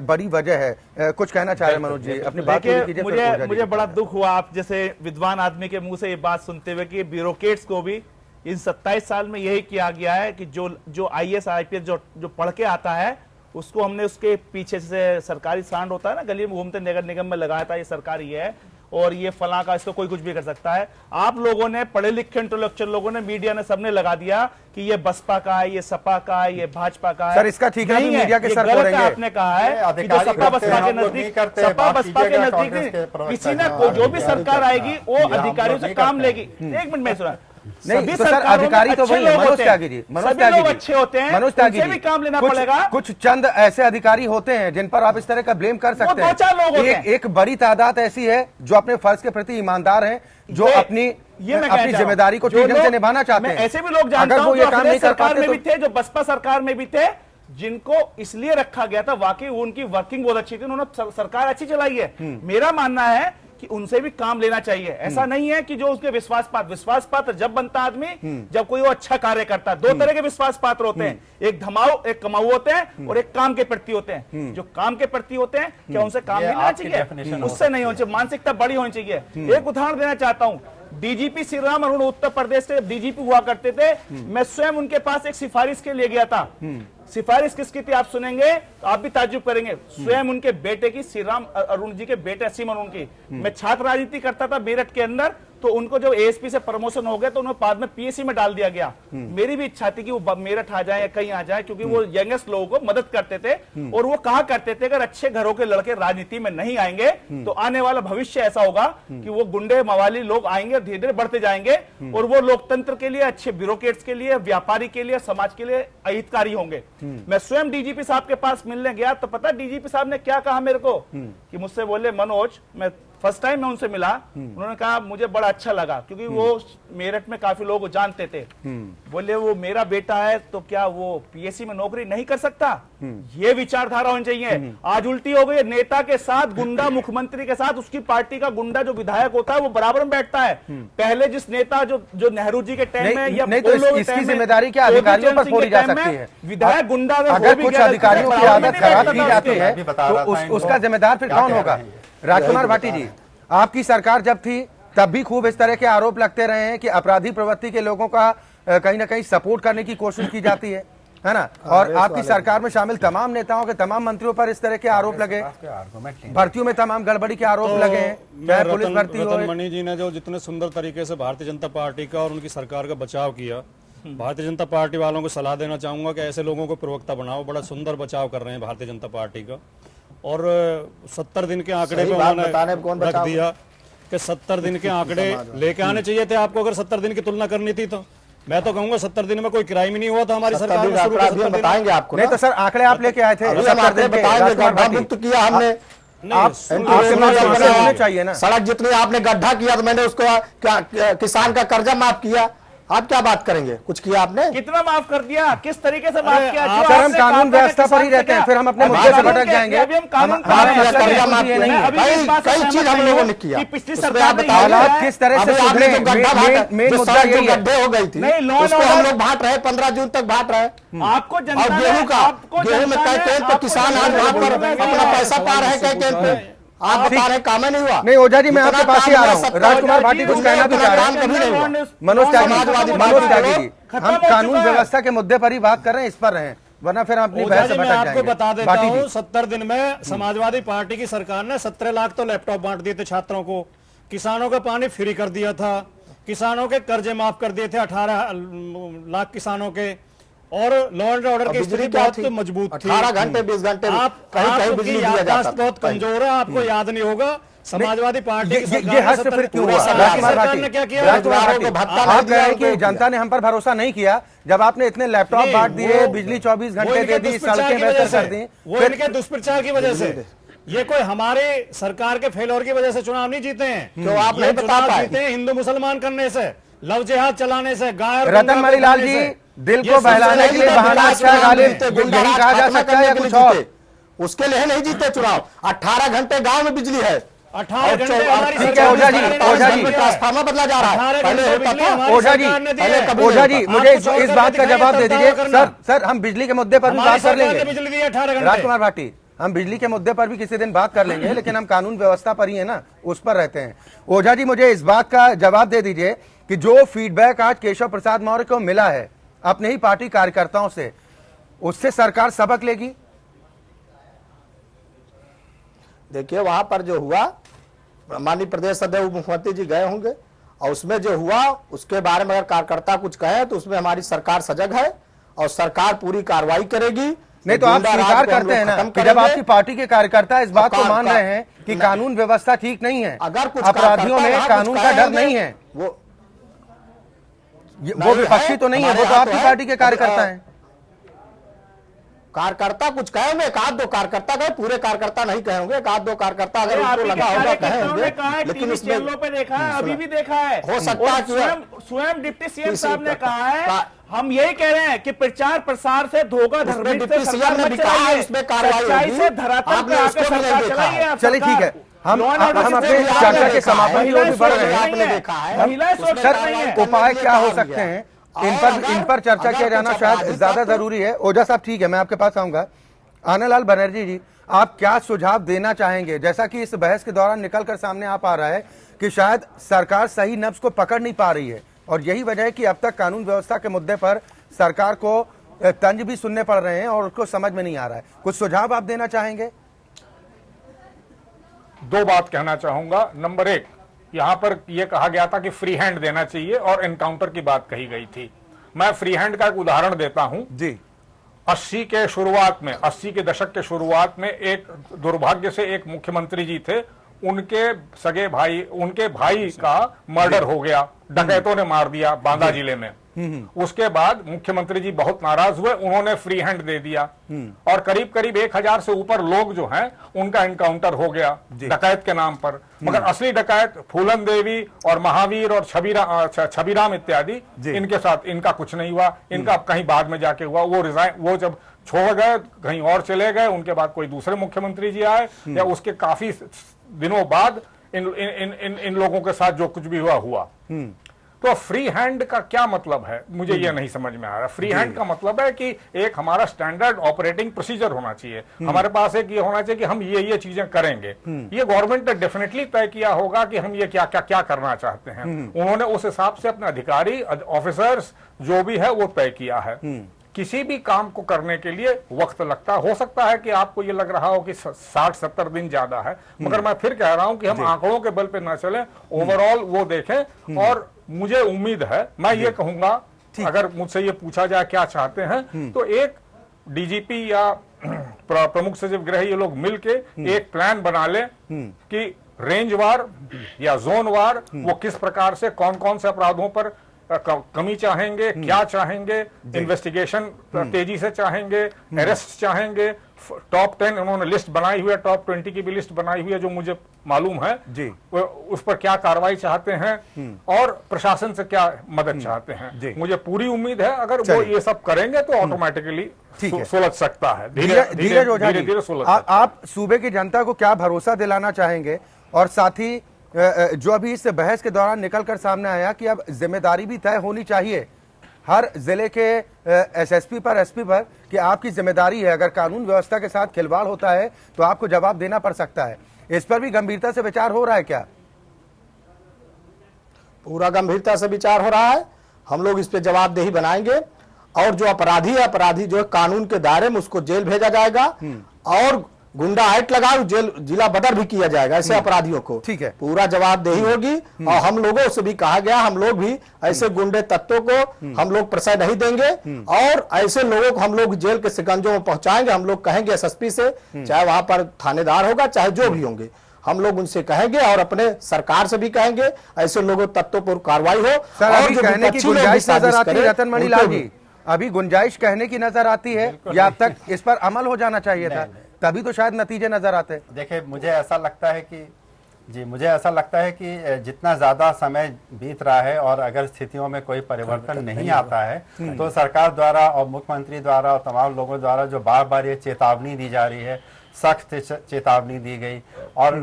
बड़ी वजह है। कुछ कहना चाह रहे हैं मनोज जी, अपनी बात कीजिए। मुझे बड़ा दुख हुआ आप जैसे विद्वान आदमी के मुंह से ये बात सुनते हुए कि ब्यूरोक्रेट्स को भी इन 27 साल में यही किया गया है कि जो IAS IPS जो पढ़ के आता है उसको हमने उसके पीछे से सरकारी सांड होता है ना, गली में घूमते नगर निगम में लगाया था ये सरकारी है और ये फला का, इसको कोई कुछ भी कर सकता है। आप लोगों ने पढ़े लिखे इंटेलेक्चुअल लोगों ने, मीडिया ने, सबने लगा दिया कि ये बसपा का है, ये सपा का है, ये भाजपा का है। सर इसका ठीक है, मीडिया के सर गलत है। आपने कहा है कि जो सपा बसपा के नजदीक, सपा बसपा के नजदीक किसी ने जो भी सरकार आएगी वो अधिकारियों से काम लेगी। 1 मिनट में सुना नहीं तो सर अधिकारी तो वही मनोज त्यागी जी, मनोज त्यागी जी अच्छे होते हैं, मनोज त्यागी जी भी काम लेना पड़ेगा। कुछ चंद ऐसे अधिकारी होते हैं जिन पर आप इस तरह का ब्लेम कर सकते हैं। एक बड़ी तादाद ऐसी है जो अपने फर्ज के प्रति ईमानदार हैं, जो अपनी जिम्मेदारी को ठीक ढंग से निभाना चाहते हैं। ऐसे भी लोग जानता हूं जो अपने सरकार में भी थे, जो बसपा सरकार में भी थे, जिनको इसलिए रखा गया था, वाकई उनकी वर्किंग बहुत अच्छी थी, उन्होंने सरकार अच्छी चलाई है। मेरा मानना है कि उनसे भी काम लेना चाहिए। ऐसा नहीं है कि जो उसके विश्वास पात्र जब बनता आदमी जब कोई वो अच्छा कार्य करता है। 2 तरह के विश्वास पात्र होते हैं, एक धमाऊ एक कमाऊ होते हैं और एक काम के प्रति होते हैं। जो काम के प्रति होते हैं क्या उनसे काम नहीं लेना चाहिए? उससे नहीं होना चाहिए, मानसिकता बड़ी होनी चाहिए। एक उदाहरण देना चाहता हूं, डीजीपी श्री राम अरुण उत्तर प्रदेश से डीजीपी हुआ करते थे, मैं स्वयं उनके पास एक सिफारिश के लिए गया था। सिफारिश किसकी थी आप सुनेंगे तो आप भी ताज्जुब करेंगे, स्वयं उनके बेटे की, श्री राम अरुण जी के बेटे असीम अरुण की। मैं छात्र राजनीति करता था मेरठ के अंदर, तो उनको जब एएसपी से प्रमोशन हो गया तो उन्हें बाद में पीएससी में डाल दिया गया। मेरी भी इच्छा थी कि वो मेरठ आ जाए या कहीं आ जाए, क्योंकि वो यंगेस्ट लोगों को मदद करते थे और वो कहा करते थे अगर अच्छे घरों के लड़के राजनीति में नहीं आएंगे तो आने वाला भविष्य ऐसा होगा कि वो गुंडे मवाली लोग आएंगे, धीरे धीरे बढ़ते जाएंगे और वो लोकतंत्र के लिए, अच्छे ब्यूरोक्रेट्स के लिए, व्यापारी के लिए, समाज के लिए अहितकारी होंगे। मैं स्वयं डीजीपी साहब के पास मिलने गया तो पता डीजीपी साहब ने क्या कहा मेरे को कि मुझसे बोले मनोज, मैं फर्स्ट टाइम मैं उनसे मिला, उन्होंने कहा मुझे बड़ा अच्छा लगा क्योंकि वो मेरठ में काफी लोग जानते थे। बोले वो मेरा बेटा है तो क्या वो पीएससी में नौकरी नहीं कर सकता? ये विचारधारा होनी चाहिए। आज उल्टी हो गई, नेता के साथ गुंडा, मुख्यमंत्री के साथ उसकी पार्टी का गुंडा जो विधायक होता है वो बराबर में बैठता है। पहले जिस नेता जो नेहरू जी के टाइम में या नहीं, तो इसकी जिम्मेदारी क्या अधिकारियों पर फोड़ी जा सकती है? विधायक गुंडा अगर कुछ अधिकारियों की आदत खराब की जाती है तो उसका जिम्मेदार फिर कौन होगा? राजकुमार भाटी जी, आपकी सरकार जब थी तब भी खूब इस तरह के आरोप लगते रहे हैं कि अपराधी प्रवृत्ति के लोगों का कहीं ना कहीं सपोर्ट करने की कोशिश की जाती है ना? और आपकी सरकार में शामिल तमाम नेताओं के, तमाम मंत्रियों पर इस तरह के आरोप लगे, भर्तियों में तमाम गड़बड़ी के आरोप लगे हैं, चाहे पुलिस भर्ती हो। रतन मणि जी ने जो जितने सुंदर तरीके से भारतीय जनता पार्टी का और उनकी सरकार का बचाव किया, भारतीय जनता पार्टी वालों को सलाह देना चाहूंगा कि ऐसे लोगों को प्रवक्ता बनाओ। बड़ा सुंदर बचाव कर रहे हैं भारतीय जनता पार्टी का। और 70 दिन के आंकड़े पे उन्होंने रख दिया कि 70 दिन के आंकड़े लेके आने चाहिए थे आपको। अगर 70 दिन की तुलना करनी थी तो मैं तो कहूंगा 70 दिन में कोई क्राइम ही नहीं हुआ था हमारी सरकार में शुरू के बताएंगे आपको। नहीं तो सर आंकड़े आप लेके आए थे, किया हमने, चाहिए ना। सड़क जितनी आपने गड्ढा किया तो मैंने उसको किसान का कर्जा माफ किया। आप क्या बात करेंगे? कुछ किया आपने? कितना माफ कर दिया? किस तरीके से माफ किया? सर हम कानून व्यवस्था पर ही रहते हैं, फिर हम अपने मुद्दे से भटक जाएंगे। कई चीज हम लोगों ने किया, पिछली सरकार हालात किस तरह से सुधरे, मेन मुद्दा यही है। गड्ढे हो गई थी, उसको हम लोग बांट रहे, 15 जून तक बांट रहे। आपको और गेहूं का, गेहूं में कई केंद्र पे किसान आज वहां पर अपना पैसा पा रहे, कई केंद्र पे आप बता रहे काम नहीं हुआ। नहीं ओझा जी, मैं आपके पास ही आ रहा हूँ। राजकुमार भाटी कुछ कहना भी चाह रहे हैं। मनोज त्यागी जी, हम कानून व्यवस्था के मुद्दे पर ही बात कर रहे हैं, इस पर रहे। वरना फिर हम अपनी ओझा बहस जी, से मैं भटक आपको जाएंगे। बता देता भाटी जी। हूं 70 दिन में समाजवादी पार्टी की सरकार ने 17 लाख तो लैपटॉप बांट दिए थे छात्रों को, किसानों का पानी फ्री कर दिया था, किसानों के कर्जे माफ कर दिए थे 18 लाख किसानों के, और लॉ एंड ऑर्डर की स्थिति बहुत मजबूत थी। 18 घंटे 20 घंटे कहीं बिजली दिया जाता था। बहुत कमजोर है, आपको याद नहीं होगा समाजवादी पार्टी की सरकार ये ने हस्त फिर क्यों हुआ? राजकुमार भाटी ने क्या किया? आप कह रहे हैं कि जनता ने हम पर भरोसा नहीं किया जब आपने इतने लैपटॉप बांट दिए, बिजली 24 घंटे दे दी, सड़कें बेहतर कर दी। वो इनके दुष्प्रचार की वजह से, ये कोई हमारे सरकार के फेलोर की वजह से चुनाव नहीं जीते हैं। तो आप नहीं बता पाए। जीते हैं हिंदू मुसलमान करने से, लव जिहाद चलाने से, गाय रतन मणिलाल जी, दिल को बहलाने के लिए बहाना अच्छा गालिब यही कहा जा सकता है या कुछ और? उसके लिए नहीं जीते चुनाव। 18 घंटे गांव में बिजली है, 18 घंटे ठीक है ओझा जी, ओझा जी, ट्रांसफार्मर बदला जा रहा है। पहले होता था। ओझा जी, ओझा जी, मुझे इस बात का जवाब दे दीजिए। सर हम बिजली के मुद्दे पर भी बात कर लेंगे। बिजली दी 18 घंटे। राजकुमार भाटी, हम बिजली के मुद्दे पर भी किसी दिन बात कर लेंगे, लेकिन हम कानून व्यवस्था पर ही है ना, उस पर रहते हैं। ओझा जी, मुझे इस बात का जवाब दे दीजिए कि जो फीडबैक आज केशव प्रसाद मौर्य को मिला है अपने ही पार्टी कार्यकर्ताओं से, उससे सरकार सबक लेगी? देखिए वहां पर जो हुआ, माननीय प्रदेश अध्यक्ष उप मुख्यमंत्री जी गए होंगे, और उसमें जो हुआ उसके बारे में अगर कार्यकर्ता कुछ कहे तो उसमें हमारी सरकार सजग है और सरकार पूरी कार्रवाई करेगी। नहीं तो आप स्वीकार करते हैं ना कि जब आपकी पार्टी के कार्यकर्ता इस बात को मान रहे हैं कि कानून व्यवस्था ठीक नहीं है, अगर कुछ अपराधियों में कानून का डर नहीं है, वो विपक्षी तो नहीं है, वो तो आपकी पार्टी के कार्यकर्ता हैं। कार्यकर्ता कुछ कहेंगे, एक आध दो कार्यकर्ता कहे, पूरे कार्यकर्ता नहीं कहेंगे, एक आध दो कार्यकर्ता अगर उनको लगा होगा कहेंगे, लेकिन इसमें पे देखा है, अभी भी देखा है, हो सकता है स्वयं डिप्टी सीएम साहब ने कहा है, हम यही कह रहे हैं कि प्रचार प्रसार से धोखाधड़ी से सरकार मत चलाइए, सच्चाई से धरातल पे आकर सरकार चलाइए। चलिए ठीक है, हम अपने चर्चा के समापन की ओर भी बढ़ रहे हैं। सर उपाय क्या हो सकते हैं, इन पर चर्चा किया जाना शायद ज्यादा जरूरी है। ओझा साहब ठीक है, मैं आपके पास आऊंगा। आनंदलाल बनर्जी जी, आप क्या सुझाव देना चाहेंगे? जैसा कि इस बहस के दौरान निकल कर सामने आ पा रहा है कि शायद सरकार सही नब्ज को पकड़ नहीं पा रही है, और यही वजह है कि अब तक कानून व्यवस्था के मुद्दे पर सरकार को तंज भी सुनने पड़ रहे हैं और उसको समझ में नहीं आ रहा है। कुछ सुझाव आप देना चाहेंगे? दो बात कहना चाहूंगा। नंबर एक, यहां पर यह कहा गया था कि फ्री हैंड देना चाहिए और एनकाउंटर की बात कही गई थी। मैं फ्री हैंड का एक उदाहरण देता हूं जी। 80 के दशक के शुरुआत में एक दुर्भाग्य से एक मुख्यमंत्री जी थे, उनके सगे भाई, उनके भाई का मर्डर हो गया, डकैतों ने मार दिया बांदा जिले में। उसके बाद मुख्यमंत्री जी बहुत नाराज हुए, उन्होंने फ्री हैंड दे दिया और करीब करीब 1000 से ऊपर लोग जो हैं उनका एनकाउंटर हो गया डकैत के नाम पर। मगर असली डकैत फूलन देवी और महावीर और छबीराम इत्यादि, इनके साथ इनका कुछ नहीं हुआ। इनका कहीं बाद में जाके हुआ, वो जब छोड़ गए कहीं और चले गए, उनके बाद कोई दूसरे मुख्यमंत्री जी आए, या उसके काफी दिनों बाद इन लोगों के साथ जो कुछ भी हुआ। तो फ्री हैंड का क्या मतलब है, मुझे ये नहीं समझ में आ रहा। फ्री हैंड का मतलब है कि एक हमारा स्टैंडर्ड ऑपरेटिंग प्रोसीजर होना चाहिए, हमारे पास एक ये होना चाहिए कि हम ये चीजें करेंगे। ये गवर्नमेंट ने डेफिनेटली तय किया होगा कि हम ये क्या करना चाहते हैं। उन्होंने उस हिसाब से अपने अधिकारी ऑफिसर्स जो भी है वो तय किया है। किसी भी काम को करने के लिए वक्त लगता हो सकता है कि आपको ये लग रहा हो कि 60-70 दिन ज्यादा है, मगर मैं फिर कह रहा हूं कि हम आंकड़ों के बल पे न चलें, ओवरऑल वो देखें। और मुझे उम्मीद है, मैं ये कहूंगा, अगर मुझसे ये पूछा जाए क्या चाहते हैं, तो एक डीजीपी या प्रमुख सचिव गृह ये लोग मिलके एक प्लान बना लें कि रेंज वार या जोन वार वो किस प्रकार से कौन कौन से अपराधों पर कमी चाहेंगे, क्या चाहेंगे, इन्वेस्टिगेशन तेजी से चाहेंगे, अरेस्ट चाहेंगे। टॉप 10 उन्होंने लिस्ट बनाई हुई है, टॉप 20 की भी लिस्ट बनाई हुई है जो मुझे मालूम है जी। उस पर क्या कार्रवाई चाहते हैं और प्रशासन से क्या मदद चाहते हैं। मुझे पूरी उम्मीद है अगर वो ये सब करेंगे तो ऑटोमेटिकली सुलझ सकता है, धीरे सुलझ। आप सूबे की जनता को क्या भरोसा दिलाना चाहेंगे, और साथ ही जो अभी इस बहस के दौरान निकलकर सामने आया कि अब जिम्मेदारी भी तय होनी चाहिए हर जिले के एसएसपी पर, एसपी पर, कि आपकी जिम्मेदारी है, अगर कानून व्यवस्था के साथ खिलवाड़ होता है तो आपको जवाब देना पड़ सकता है। इस पर भी गंभीरता से विचार हो रहा है क्या? पूरा गंभीरता से विचार हो रहा है। हम लोग इस पे जवाबदेही बनाएंगे और जो अपराधी है, अपराधी जो है कानून के दायरे में उसको जेल भेजा जाएगा और गुंडा एक्ट लगाओ जेल जिला बदर भी किया जाएगा ऐसे अपराधियों को। ठीक है, पूरा जवाबदेही होगी। और हम लोगों से भी कहा गया, हम लोग भी ऐसे गुंडे तत्वों को हम लोग प्रश्रय नहीं देंगे और ऐसे लोगों को हम लोग जेल के शिकंजों में पहुंचाएंगे। हम लोग कहेंगे एसएसपी से, चाहे वहां पर थानेदार होगा चाहे जो भी होंगे, हम लोग उनसे कहेंगे और अपने सरकार से भी कहेंगे ऐसे लोगों तत्वों पर कार्रवाई हो। सर, और अभी जो कहने की विपक्षी लोग गुंजाइश भी नजर साजिश आती है करें, रतन मणि उनको लाल भी। जी, अभी गुंजाइश कहने की नजर आती है या अब तक इस पर अमल हो जाना चाहिए था, तभी तो शायद नतीजे नजर आते। देखिए मुझे ऐसा लगता है कि जितना ज्यादा समय बीत रहा है और अगर स्थितियों में कोई परिवर्तन नहीं आता है तो सरकार द्वारा और मुख्यमंत्री द्वारा और तमाम लोगों द्वारा जो बार बार ये चेतावनी दी जा रही है, सख्त चेतावनी दी गई और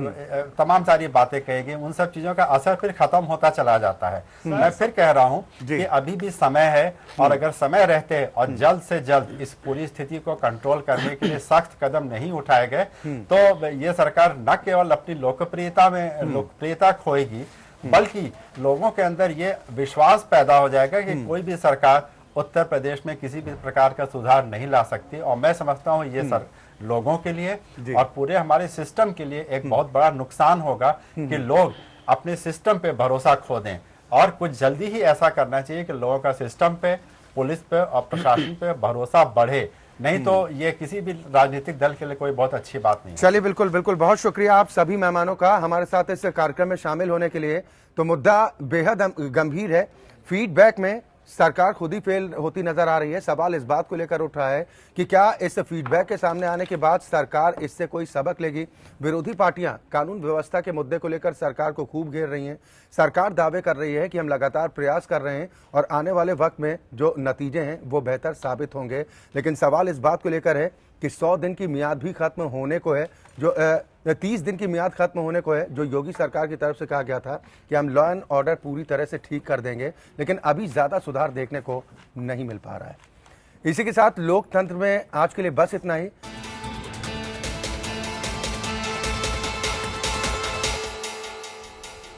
तमाम सारी बातें कही गई, उन सब चीजों का असर फिर खत्म होता चला जाता है। मैं फिर कह रहा हूं कि अभी भी समय है और अगर समय रहते और जल्द से जल्द इस पूरी स्थिति को कंट्रोल करने के लिए सख्त कदम नहीं उठाए गए तो ये सरकार न केवल अपनी लोकप्रियता खोएगी बल्कि लोगों के अंदर ये विश्वास पैदा हो जाएगा कि कोई भी सरकार उत्तर प्रदेश में किसी भी प्रकार का सुधार नहीं ला सकती। और मैं समझता हूँ ये लोगों के लिए और पूरे हमारे सिस्टम के लिए एक बहुत बड़ा नुकसान होगा कि लोग अपने सिस्टम पे भरोसा खो दें और कुछ जल्दी ही ऐसा करना चाहिए कि लोगों का सिस्टम पे, पुलिस पे और प्रशासन पे भरोसा बढ़े, नहीं तो ये किसी भी राजनीतिक दल के लिए कोई बहुत अच्छी बात नहीं है। चलिए, बिल्कुल बिल्कुल, बहुत शुक्रिया आप सभी मेहमानों का हमारे साथ इस कार्यक्रम में शामिल होने के लिए। तो मुद्दा बेहद गंभीर है, फीडबैक में सरकार खुद ही फेल होती नजर आ रही है। सवाल इस बात को लेकर उठ रहा है कि क्या इस फीडबैक के सामने आने के बाद सरकार इससे कोई सबक लेगी। विरोधी पार्टियां कानून व्यवस्था के मुद्दे को लेकर सरकार को खूब घेर रही हैं। सरकार दावे कर रही है कि हम लगातार प्रयास कर रहे हैं और आने वाले वक्त में जो नतीजे हैं वो बेहतर साबित होंगे। लेकिन सवाल इस बात को लेकर है कि 100 दिन की मियाद भी खत्म होने को है, जो 30 दिन की मियाद खत्म होने को है, जो योगी सरकार की तरफ से कहा गया था कि हम लॉ एंड ऑर्डर पूरी तरह से ठीक कर देंगे, लेकिन अभी ज़्यादा सुधार देखने को नहीं मिल पा रहा है। इसी के साथ लोकतंत्र में आज के लिए बस इतना ही।